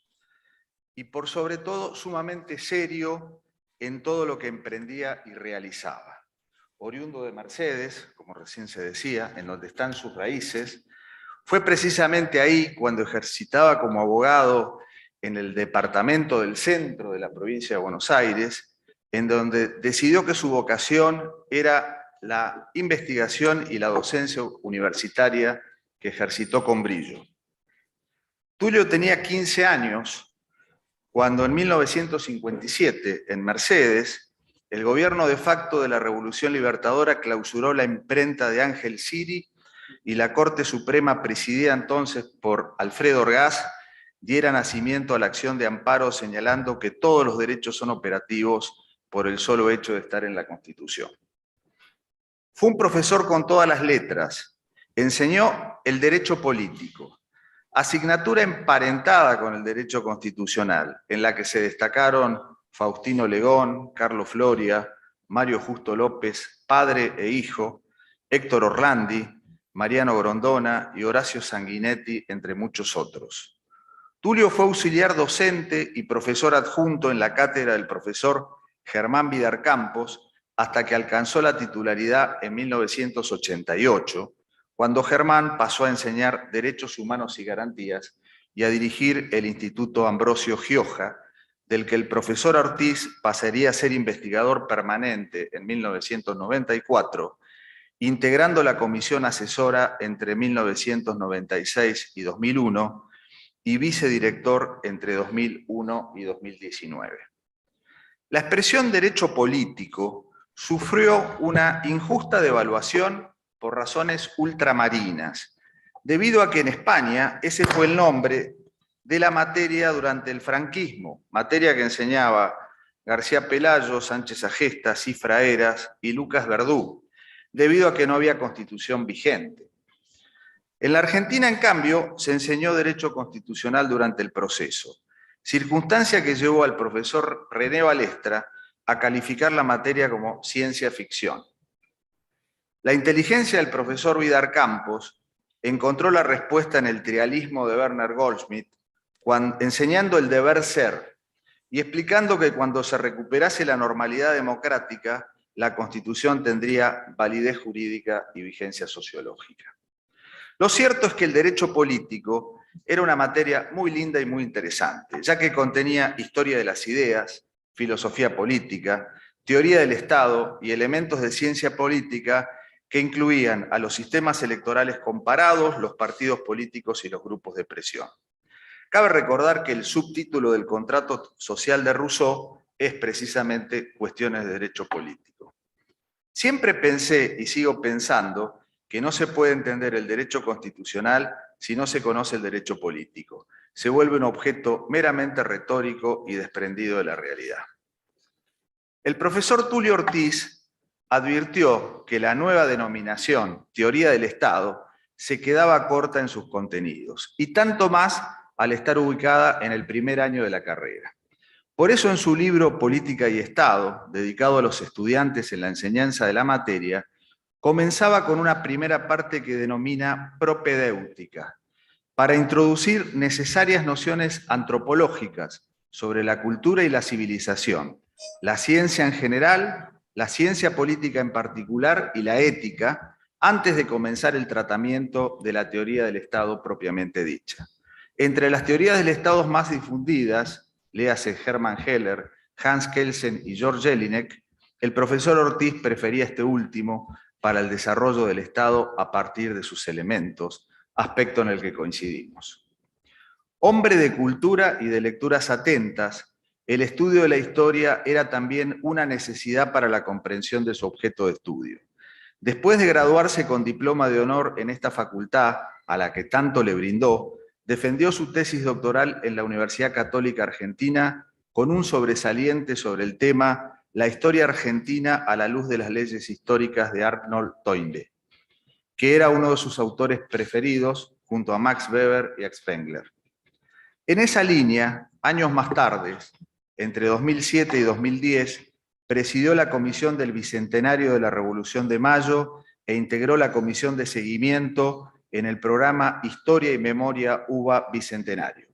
y por sobre todo sumamente serio en todo lo que emprendía y realizaba. Oriundo de Mercedes, como recién se decía, en donde están sus raíces, fue precisamente ahí cuando ejercitaba como abogado en el departamento del centro de la provincia de Buenos Aires, en donde decidió que su vocación era la investigación y la docencia universitaria que ejercitó con brillo. Tulio tenía 15 años cuando en 1957, en Mercedes, el gobierno de facto de la Revolución Libertadora clausuró la imprenta de Ángel Siri y la Corte Suprema, presidida entonces por Alfredo Orgaz, diera nacimiento a la acción de amparo señalando que todos los derechos son operativos por el solo hecho de estar en la Constitución. Fue un profesor con todas las letras, enseñó el derecho político, asignatura emparentada con el derecho constitucional, en la que se destacaron Faustino Legón, Carlos Floria, Mario Justo López, padre e hijo, Héctor Orlandi, Mariano Grondona y Horacio Sanguinetti, entre muchos otros. Tulio fue auxiliar docente y profesor adjunto en la cátedra del profesor Germán Vidar Campos, hasta que alcanzó la titularidad en 1988, cuando Germán pasó a enseñar Derechos Humanos y Garantías y a dirigir el Instituto Ambrosio Gioja, del que el profesor Ortiz pasaría a ser investigador permanente en 1994, integrando la comisión asesora entre 1996 y 2001 y vicedirector entre 2001 y 2019. La expresión derecho político sufrió una injusta devaluación por razones ultramarinas, debido a que en España ese fue el nombre de la materia durante el franquismo, materia que enseñaba García Pelayo, Sánchez Agesta, Cifra Eras y Lucas Verdú, debido a que no había constitución vigente. En la Argentina, en cambio, se enseñó derecho constitucional durante el proceso, circunstancia que llevó al profesor René Balestra a calificar la materia como ciencia ficción. La inteligencia del profesor Vidar Campos encontró la respuesta en el trialismo de Werner Goldschmidt, enseñando el deber ser y explicando que cuando se recuperase la normalidad democrática, la Constitución tendría validez jurídica y vigencia sociológica. Lo cierto es que el derecho político era una materia muy linda y muy interesante, ya que contenía historia de las ideas, filosofía política, teoría del Estado y elementos de ciencia política que incluían a los sistemas electorales comparados, los partidos políticos y los grupos de presión. Cabe recordar que el subtítulo del contrato social de Rousseau es precisamente Cuestiones de Derecho Político. Siempre pensé y sigo pensando que no se puede entender el derecho constitucional si no se conoce el derecho político. Se vuelve un objeto meramente retórico y desprendido de la realidad. El profesor Tulio Ortiz advirtió que la nueva denominación, teoría del Estado, se quedaba corta en sus contenidos, y tanto más al estar ubicada en el primer año de la carrera. Por eso en su libro Política y Estado, dedicado a los estudiantes en la enseñanza de la materia, comenzaba con una primera parte que denomina propedéutica, para introducir necesarias nociones antropológicas sobre la cultura y la civilización, la ciencia en general, la ciencia política en particular y la ética, antes de comenzar el tratamiento de la teoría del Estado propiamente dicha. Entre las teorías del Estado más difundidas, léase Hermann Heller, Hans Kelsen y George Jelinek, el profesor Ortiz prefería este último para el desarrollo del Estado a partir de sus elementos, aspecto en el que coincidimos. Hombre de cultura y de lecturas atentas, el estudio de la historia era también una necesidad para la comprensión de su objeto de estudio. Después de graduarse con diploma de honor en esta facultad, a la que tanto le brindó, defendió su tesis doctoral en la Universidad Católica Argentina con un sobresaliente sobre el tema La historia argentina a la luz de las leyes históricas de Arnold Toynbee, que era uno de sus autores preferidos junto a Max Weber y a Spengler. En esa línea, años más tarde, entre 2007 y 2010, presidió la Comisión del Bicentenario de la Revolución de Mayo e integró la Comisión de Seguimiento en el programa Historia y Memoria UBA Bicentenario.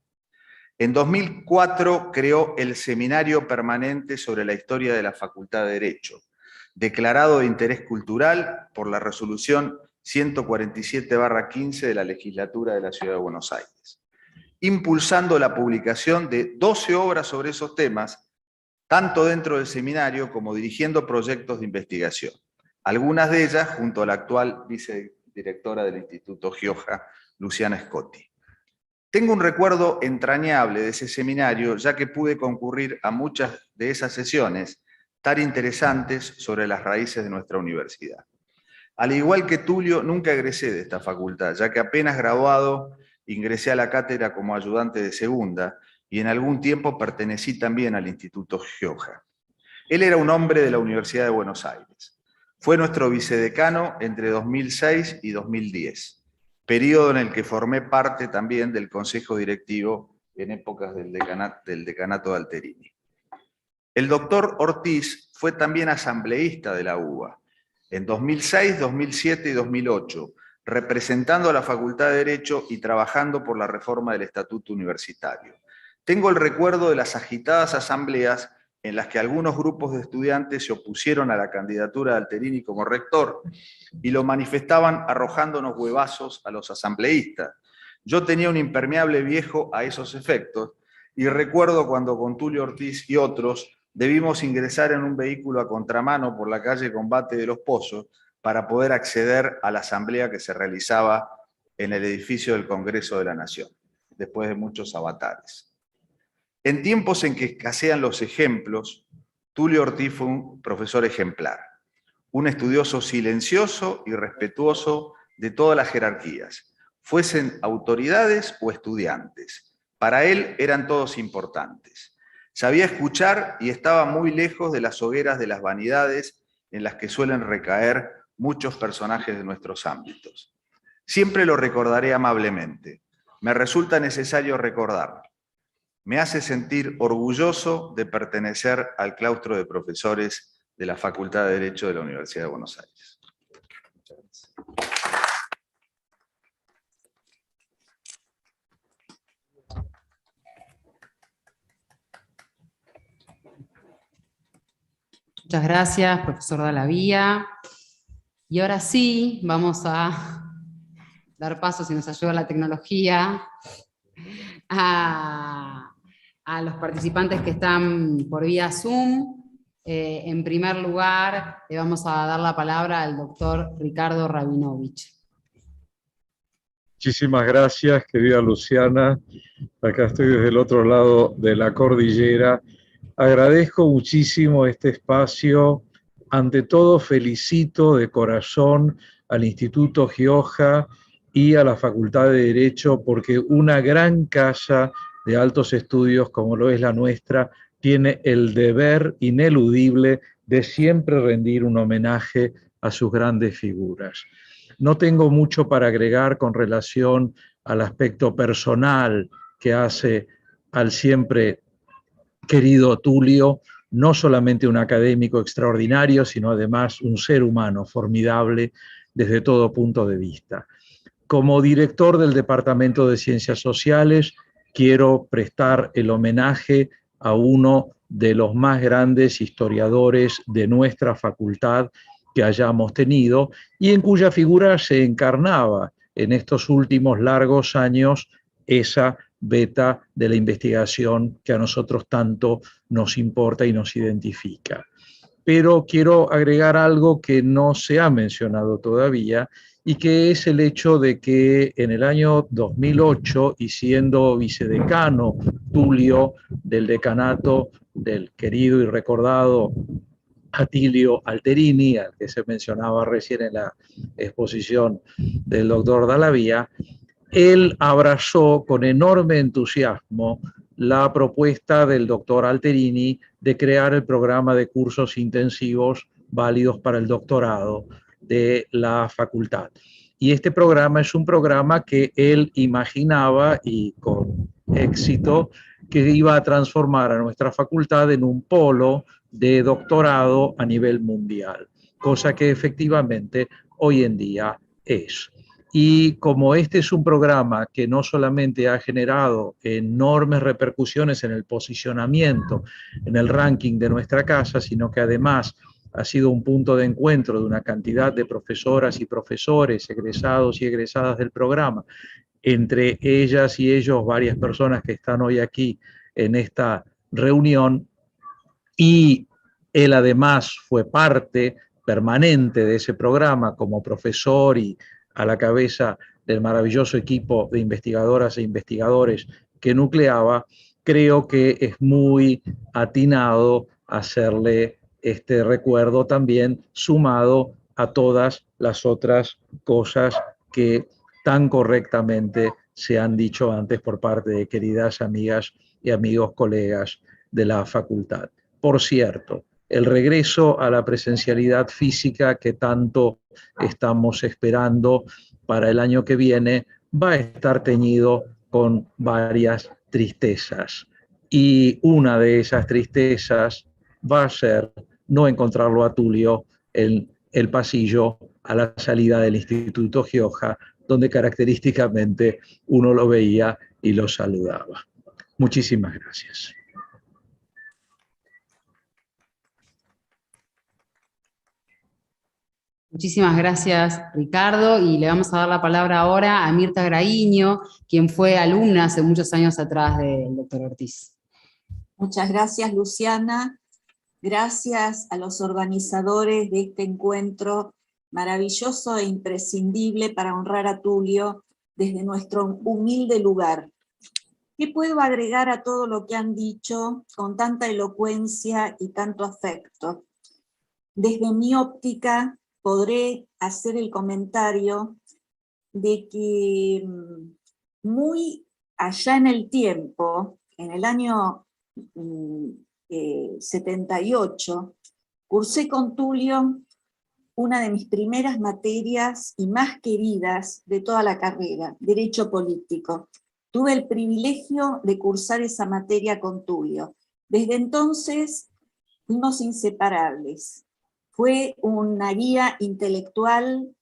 En 2004 creó el Seminario Permanente sobre la Historia de la Facultad de Derecho, declarado de interés cultural por la resolución 147/15 de la Legislatura de la Ciudad de Buenos Aires. impulsando la publicación de 12 obras sobre esos temas, tanto dentro del seminario como dirigiendo proyectos de investigación. Algunas de ellas junto a la actual vicedirectora del Instituto Gioja, Luciana Scotti. Tengo un recuerdo entrañable de ese seminario, ya que pude concurrir a muchas de esas sesiones tan interesantes sobre las raíces de nuestra universidad. Al igual que Tulio, nunca egresé de esta facultad, ya que apenas graduado ingresé a la cátedra como ayudante de segunda y en algún tiempo pertenecí también al Instituto Gioja. Él era un hombre de la Universidad de Buenos Aires. Fue nuestro vicedecano entre 2006 y 2010, periodo en el que formé parte también del Consejo Directivo en épocas del decanato de Alterini. El doctor Ortiz fue también asambleísta de la UBA en 2006, 2007 y 2008, representando a la Facultad de Derecho y trabajando por la reforma del Estatuto Universitario. Tengo el recuerdo de las agitadas asambleas en las que algunos grupos de estudiantes se opusieron a la candidatura de Alterini como rector y lo manifestaban arrojándonos huevazos a los asambleístas. Yo tenía un impermeable viejo a esos efectos y recuerdo cuando con Tulio Ortiz y otros debimos ingresar en un vehículo a contramano por la calle Combate de los Pozos para poder acceder a la asamblea que se realizaba en el edificio del Congreso de la Nación, después de muchos avatares. En tiempos en que escasean los ejemplos, Tulio Ortiz fue un profesor ejemplar, un estudioso silencioso y respetuoso de todas las jerarquías, fuesen autoridades o estudiantes. Para él eran todos importantes. Sabía escuchar y estaba muy lejos de las hogueras de las vanidades en las que suelen recaer muchos personajes de nuestros ámbitos. Siempre lo recordaré amablemente. Me resulta necesario recordarlo. Me hace sentir orgulloso de pertenecer al claustro de profesores de la Facultad de Derecho de la Universidad de Buenos Aires. Muchas gracias.
Muchas gracias, profesor Dallavía. Y ahora sí, vamos a dar paso, si nos ayuda la tecnología, a los participantes que están por vía Zoom. En primer lugar, le vamos a dar la palabra al doctor Ricardo Rabinovich.
Muchísimas gracias, querida Luciana. Acá estoy desde el otro lado de la cordillera. Agradezco muchísimo este espacio. Ante todo, felicito de corazón al Instituto Gioja y a la Facultad de Derecho, porque una gran casa de altos estudios, como lo es la nuestra, tiene el deber ineludible de siempre rendir un homenaje a sus grandes figuras. No tengo mucho para agregar con relación al aspecto personal que hace al siempre querido Tulio, no solamente un académico extraordinario, sino además un ser humano formidable desde todo punto de vista. Como director del Departamento de Ciencias Sociales, quiero prestar el homenaje a uno de los más grandes historiadores de nuestra facultad que hayamos tenido y en cuya figura se encarnaba en estos últimos largos años esa beta de la investigación que a nosotros tanto nos importa y nos identifica. Pero quiero agregar algo que no se ha mencionado todavía y que es el hecho de que en el año 2008, y siendo vicedecano Tulio del decanato del querido y recordado Atilio Alterini, al que se mencionaba recién en la exposición del doctor Dallavía, él abrazó con enorme entusiasmo la propuesta del doctor Alterini de crear el programa de cursos intensivos válidos para el doctorado de la facultad. Y este programa es un programa que él imaginaba, y con éxito, que iba a transformar a nuestra facultad en un polo de doctorado a nivel mundial, cosa que efectivamente hoy en día es. Y como este es un programa que no solamente ha generado enormes repercusiones en el posicionamiento, en el ranking de nuestra casa, sino que además ha sido un punto de encuentro de una cantidad de profesoras y profesores, egresados y egresadas del programa, entre ellas y ellos, varias personas que están hoy aquí en esta reunión, y él además fue parte permanente de ese programa como profesor y a la cabeza del maravilloso equipo de investigadoras e investigadores que nucleaba. Creo que es muy atinado hacerle este recuerdo también, sumado a todas las otras cosas que tan correctamente se han dicho antes por parte de queridas amigas y amigos colegas de la facultad. Por cierto, el regreso a la presencialidad física que tanto estamos esperando para el año que viene va a estar teñido con varias tristezas. Y una de esas tristezas va a ser no encontrarlo a Tulio en el pasillo a la salida del Instituto Gioja, donde característicamente uno lo veía y lo saludaba. Muchísimas gracias.
Muchísimas gracias, Ricardo, y le vamos a dar la palabra ahora a Mirta Graíño, quien fue alumna hace muchos años atrás del doctor Ortiz.
Muchas gracias, Luciana. Gracias a los organizadores de este encuentro maravilloso e imprescindible para honrar a Tulio desde nuestro humilde lugar. ¿Qué puedo agregar a todo lo que han dicho con tanta elocuencia y tanto afecto? Desde mi óptica podré hacer el comentario de que muy allá en el tiempo, en el año 78, cursé con Tulio una de mis primeras materias y más queridas de toda la carrera, Derecho Político. Tuve el privilegio de cursar esa materia con Tulio. Desde entonces fuimos inseparables. Fue una guía intelectual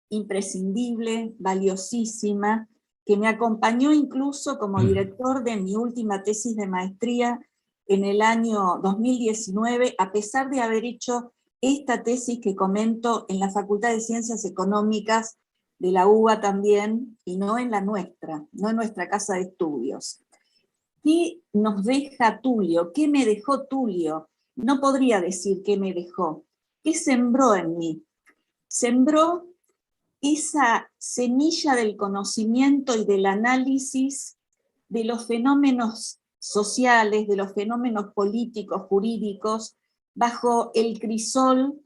imprescindible, valiosísima, que me acompañó incluso como director de mi última tesis de maestría en el año 2019, a pesar de haber hecho esta tesis que comento en la Facultad de Ciencias Económicas de la UBA también, y no en la nuestra, no en nuestra casa de estudios. ¿Qué nos deja Tulio? ¿Qué me dejó Tulio? No podría decir qué me dejó. ¿Qué sembró en mí? Sembró esa semilla del conocimiento y del análisis de los fenómenos sociales, de los fenómenos políticos, jurídicos, bajo el crisol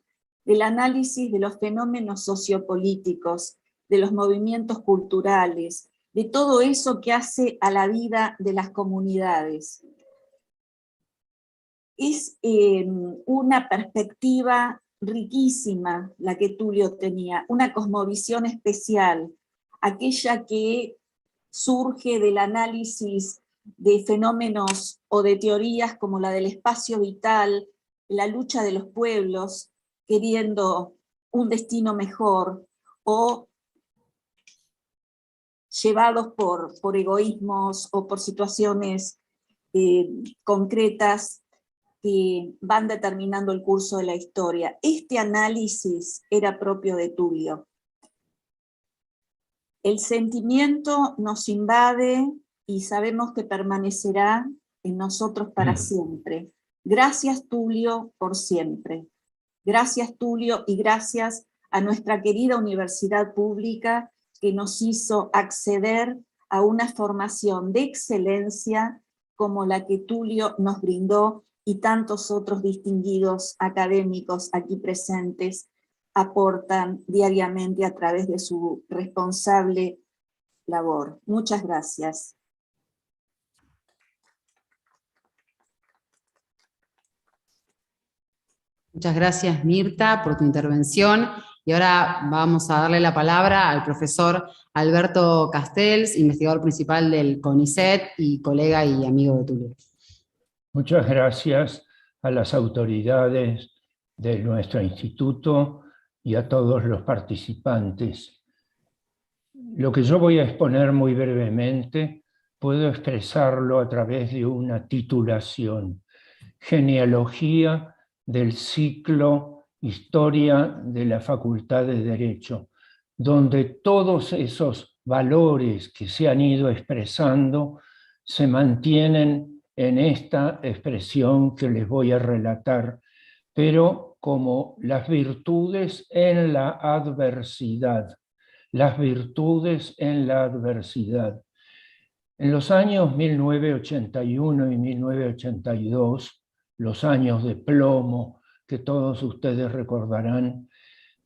del análisis de los fenómenos sociopolíticos, de los movimientos culturales, de todo eso que hace a la vida de las comunidades. Es una perspectiva riquísima la que Tulio tenía, una cosmovisión especial, aquella que surge del análisis de fenómenos o de teorías como la del espacio vital, la lucha de los pueblos queriendo un destino mejor, o llevados por egoísmos o por situaciones concretas que van determinando el curso de la historia. Este análisis era propio de Tulio. El sentimiento nos invade y sabemos que permanecerá en nosotros para siempre. Gracias, Tulio, por siempre. Gracias, Tulio, y gracias a nuestra querida universidad pública que nos hizo acceder a una formación de excelencia como la que Tulio nos brindó y tantos otros distinguidos académicos aquí presentes aportan diariamente a través de su responsable labor. Muchas gracias.
Muchas gracias, Mirta, por tu intervención. Y ahora vamos a darle la palabra al profesor Alberto Castells, investigador principal del CONICET y colega y amigo de Tulio.
Muchas gracias a las autoridades de nuestro instituto y a todos los participantes. Lo que yo voy a exponer muy brevemente, puedo expresarlo a través de una titulación: Genealogía del ciclo Historia de la Facultad de Derecho, donde todos esos valores que se han ido expresando se mantienen en esta expresión que les voy a relatar, pero como las virtudes en la adversidad. Las virtudes en la adversidad. En los años 1981 y 1982, los años de plomo que todos ustedes recordarán,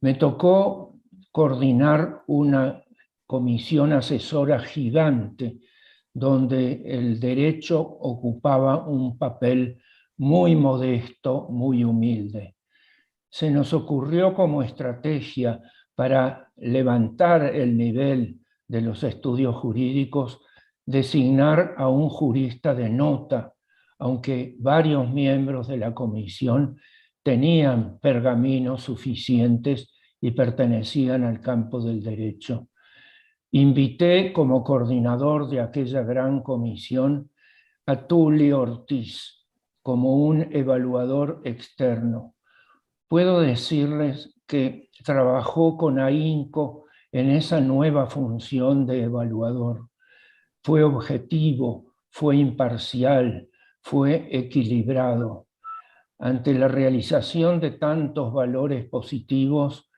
me tocó coordinar una comisión asesora gigante donde el derecho ocupaba un papel muy modesto, muy humilde. Se nos ocurrió como estrategia para levantar el nivel de los estudios jurídicos, designar a un jurista de nota, aunque varios miembros de la comisión tenían pergaminos suficientes y pertenecían al campo del derecho. Invité como coordinador de aquella gran comisión a Tulio Ortiz como un evaluador externo. Puedo decirles que trabajó con ahínco en esa nueva función de evaluador. Fue objetivo, fue imparcial, fue equilibrado. Ante la realización de tantos valores positivos,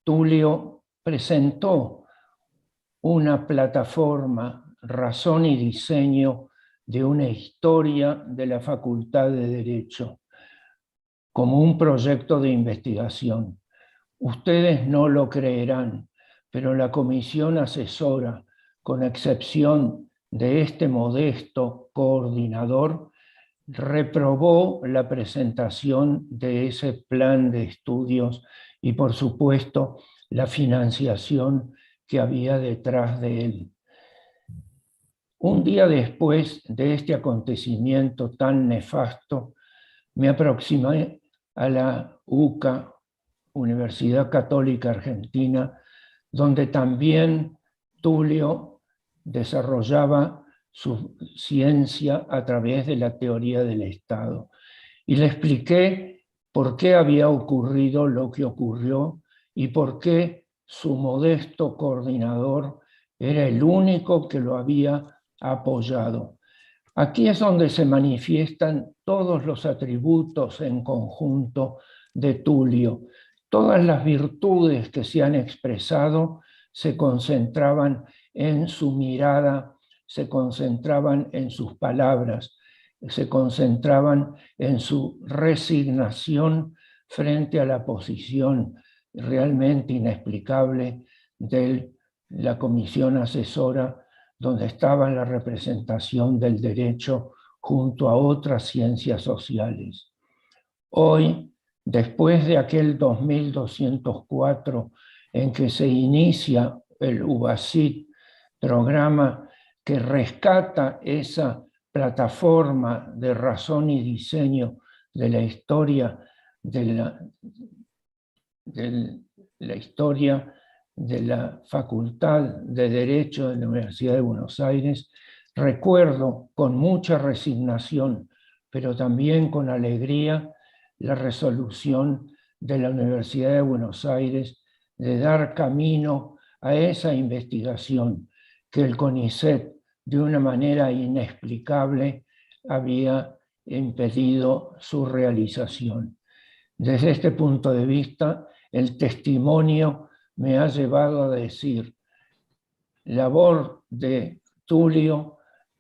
Tulio presentó una plataforma, razón y diseño de una historia de la Facultad de Derecho, como un proyecto de investigación. Ustedes no lo creerán, pero la comisión asesora, con excepción de este modesto coordinador, reprobó la presentación de ese plan de estudios y, por supuesto, la financiación que había detrás de él. Un día después de este acontecimiento tan nefasto, me aproximé a la UCA, Universidad Católica Argentina, donde también Tulio desarrollaba su ciencia a través de la teoría del Estado. Y le expliqué por qué había ocurrido lo que ocurrió y por qué su modesto coordinador era el único que lo había apoyado. Aquí es donde se manifiestan todos los atributos en conjunto de Tulio. Todas las virtudes que se han expresado se concentraban en su mirada, se concentraban en sus palabras, se concentraban en su resignación frente a la posición realmente inexplicable de la comisión asesora, donde estaba la representación del derecho junto a otras ciencias sociales. Hoy, después de aquel 2204 en que se inicia el UBASIT, programa que rescata esa plataforma de razón y diseño de la historia de la historia de la Facultad de Derecho de la Universidad de Buenos Aires, recuerdo con mucha resignación, pero también con alegría, la resolución de la Universidad de Buenos Aires de dar camino a esa investigación que el CONICET, de una manera inexplicable, había impedido su realización. Desde este punto de vista, el testimonio me ha llevado a decir, labor de Tulio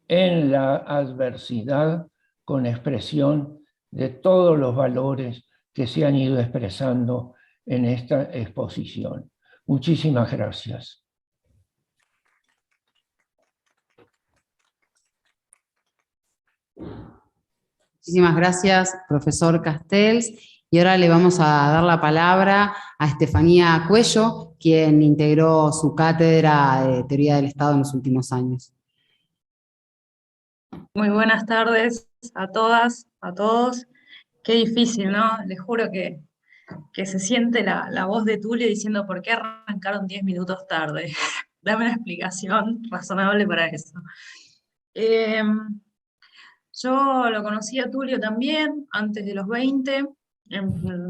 en la adversidad con expresión de todos los valores que se han ido expresando en esta exposición. Muchísimas gracias.
Muchísimas gracias, profesor Castells. Y ahora le vamos a dar la palabra a Estefanía Cuello, quien integró su cátedra de Teoría del Estado en los últimos años.
Muy buenas tardes a todas, a todos. Qué difícil, ¿no? Les juro que se siente la voz de Tulio diciendo ¿por qué arrancaron 10 minutos tarde? Dame una explicación razonable para eso. Yo lo conocí a Tulio también, antes de los 20,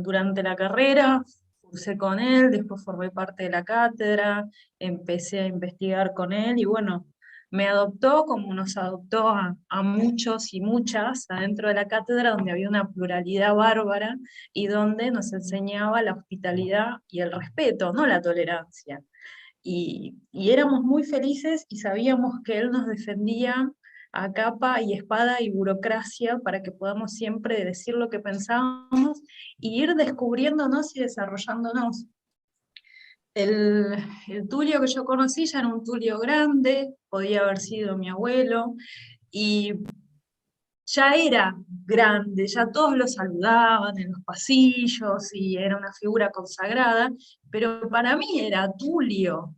durante la carrera. cursé con él, después formé parte de la cátedra, empecé a investigar con él y bueno, me adoptó como nos adoptó a muchos y muchas adentro de la cátedra, donde había una pluralidad bárbara y donde nos enseñaba la hospitalidad y el respeto, no la tolerancia. Y éramos muy felices y sabíamos que él nos defendía a capa y espada y burocracia para que podamos siempre decir lo que pensábamos y ir descubriéndonos y desarrollándonos. El Tulio que yo conocí ya era un Tulio grande, podía haber sido mi abuelo, y ya era grande, ya todos lo saludaban en los pasillos y era una figura consagrada, pero para mí era Tulio,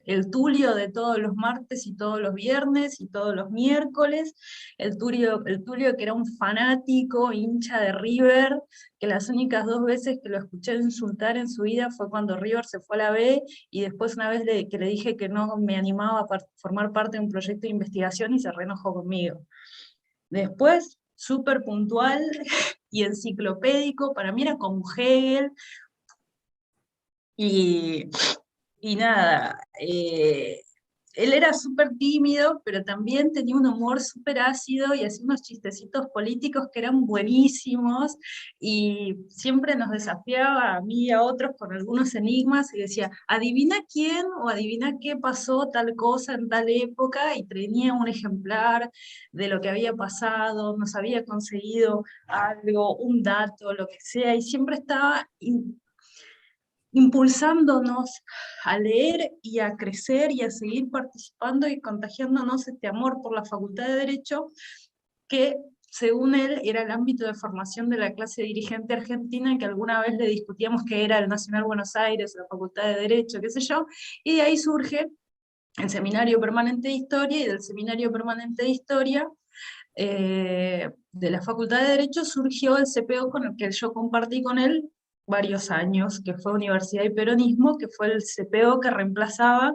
el Tulio de todos los martes y todos los viernes y todos los miércoles, el Tulio que era un fanático, hincha de River, que las únicas 2 veces que lo escuché insultar en su vida fue cuando River se fue a la B, y después una vez que le dije que no me animaba a formar parte de un proyecto de investigación y se reenojó conmigo. Después, súper puntual y enciclopédico, para mí era como Hegel, y nada, él era súper tímido, pero también tenía un humor súper ácido y hacía unos chistecitos políticos que eran buenísimos, y siempre nos desafiaba a mí y a otros con algunos enigmas, y decía, adivina quién o adivina qué pasó tal cosa en tal época, y tenía un ejemplar de lo que había pasado, nos había conseguido algo, un dato, lo que sea, y siempre estaba impulsándonos a leer y a crecer y a seguir participando y contagiándonos este amor por la Facultad de Derecho, que según él era el ámbito de formación de la clase dirigente argentina, que alguna vez le discutíamos que era el Nacional Buenos Aires, la Facultad de Derecho, qué sé yo, y de ahí surge el Seminario Permanente de Historia, y del Seminario Permanente de Historia de la Facultad de Derecho surgió el CPO con el que yo compartí con él varios años, que fue Universidad y Peronismo, que fue el CPO que reemplazaba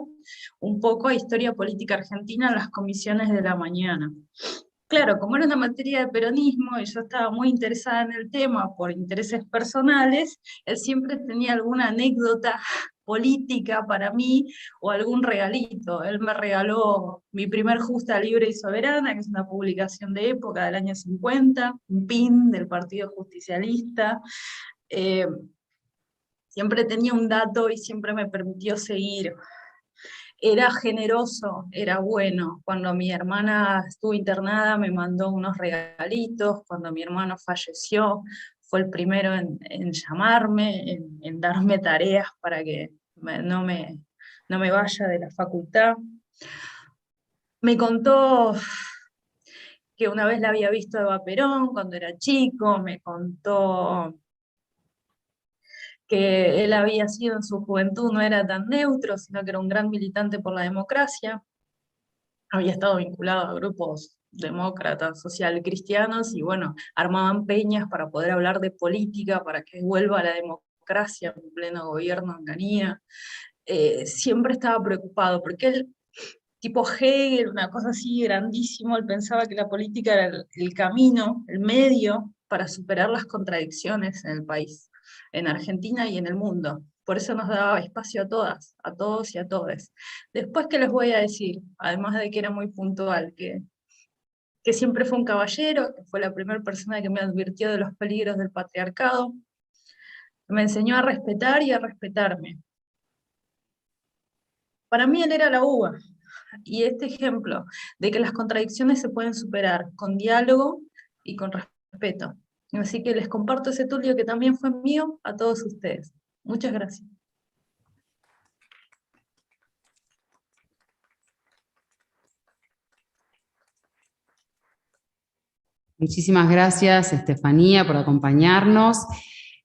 un poco a Historia Política Argentina en las comisiones de la mañana. Claro, como era una materia de peronismo y yo estaba muy interesada en el tema por intereses personales, él siempre tenía alguna anécdota política para mí o algún regalito. Él me regaló mi primer Justa, Libre y Soberana, que es una publicación de época del año 50, un pin del Partido Justicialista. Siempre tenía un dato y siempre me permitió seguir. Era generoso, era bueno. Cuando mi hermana estuvo internada me mandó unos regalitos, cuando mi hermano falleció fue el primero en llamarme, en darme tareas para que no me vaya de la facultad. Me contó que una vez la había visto Eva Perón cuando era chico, me contó que él había sido en su juventud, no era tan neutro, sino que era un gran militante por la democracia, había estado vinculado a grupos demócratas, social cristianos, y bueno, armaban peñas para poder hablar de política, para que vuelva a la democracia en pleno gobierno en Ganía. Siempre estaba preocupado, porque él, tipo Hegel, una cosa así grandísimo, él pensaba que la política era el camino, el medio para superar las contradicciones en el país, en Argentina y en el mundo. Por eso nos daba espacio a todas, a todos y a todes. Después, ¿qué les voy a decir? Además de que era muy puntual, que siempre fue un caballero, que fue la primera persona que me advirtió de los peligros del patriarcado, me enseñó a respetar y a respetarme. Para mí él era la uva, y este ejemplo de que las contradicciones se pueden superar con diálogo y con respeto. Así que les comparto ese Tulio que también fue mío a todos ustedes. Muchas gracias.
Muchísimas gracias, Estefanía, por acompañarnos.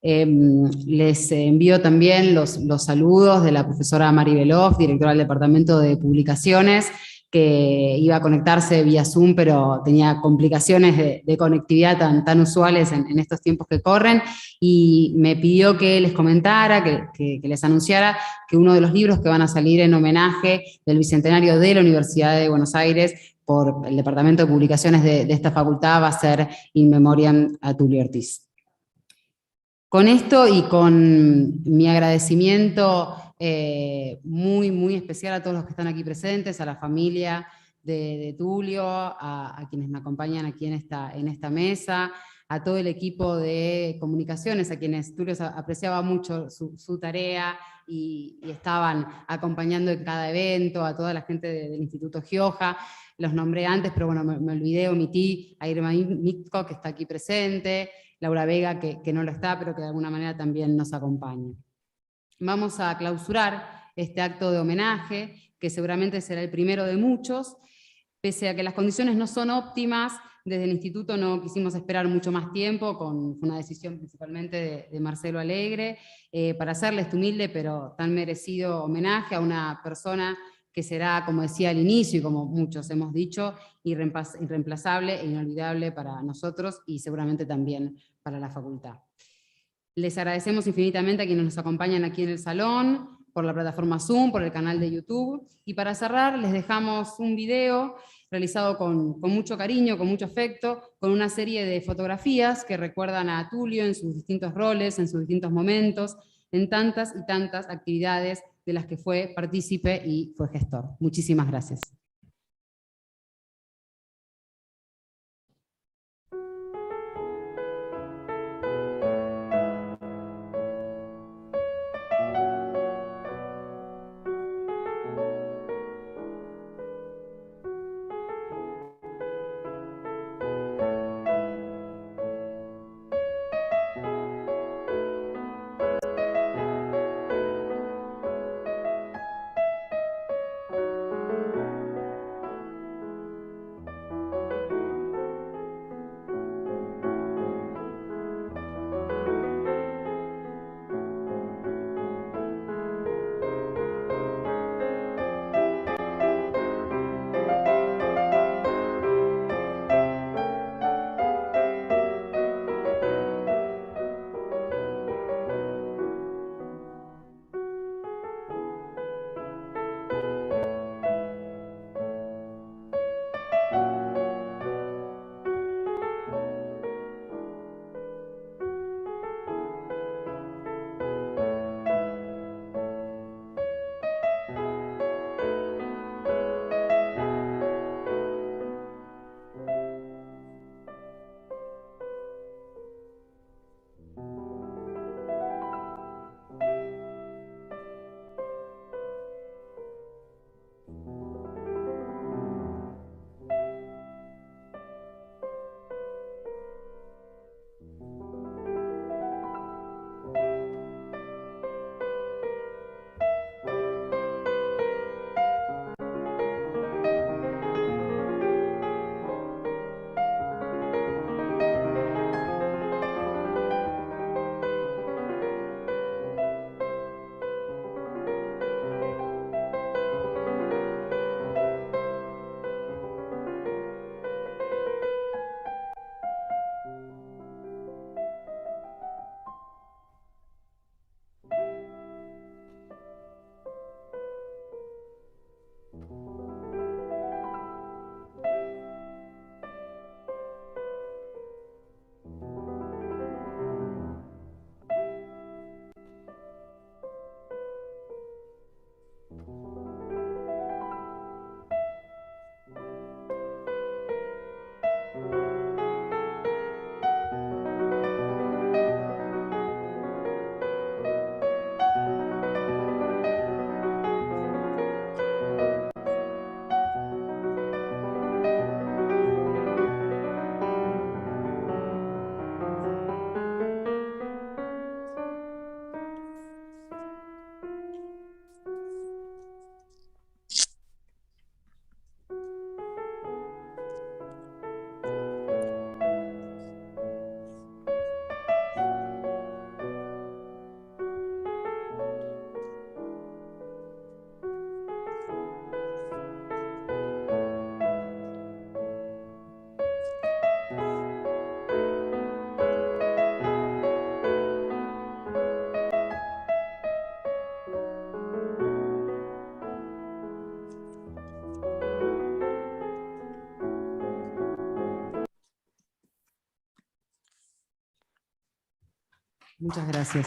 Les envío también los saludos de la profesora Mari Beloff, directora del Departamento de Publicaciones, que iba a conectarse vía Zoom, pero tenía complicaciones de conectividad tan usuales en estos tiempos que corren, y me pidió que les comentara, que les anunciara que uno de los libros que van a salir en homenaje del Bicentenario de la Universidad de Buenos Aires por el Departamento de Publicaciones de esta facultad va a ser In Memoriam a Tulio Ortiz. Con esto y con mi agradecimiento muy especial a todos los que están aquí presentes, a la familia de Tulio, a quienes me acompañan aquí en esta mesa, a todo el equipo de comunicaciones, a quienes Tulio apreciaba mucho su tarea y estaban acompañando en cada evento, a toda la gente del Instituto Gioja. Los nombré antes, pero bueno, me olvidé, omití a Irma Mitko, que está aquí presente, Laura Vega, que no lo está, pero que de alguna manera también nos acompaña. Vamos a clausurar este acto de homenaje, que seguramente será el primero de muchos. Pese a que las condiciones no son óptimas, desde el Instituto no quisimos esperar mucho más tiempo, con una decisión principalmente de Marcelo Alegre, para hacerle este humilde pero tan merecido homenaje a una persona que será, como decía al inicio, y como muchos hemos dicho, irreemplazable e inolvidable para nosotros y seguramente también para la facultad. Les agradecemos infinitamente a quienes nos acompañan aquí en el salón, por la plataforma Zoom, por el canal de YouTube, y para cerrar les dejamos un video realizado con mucho cariño, con mucho afecto, con una serie de fotografías que recuerdan a Tulio en sus distintos roles, en sus distintos momentos, en tantas y tantas actividades de las que fue partícipe y fue gestor. Muchísimas gracias. Muchas gracias.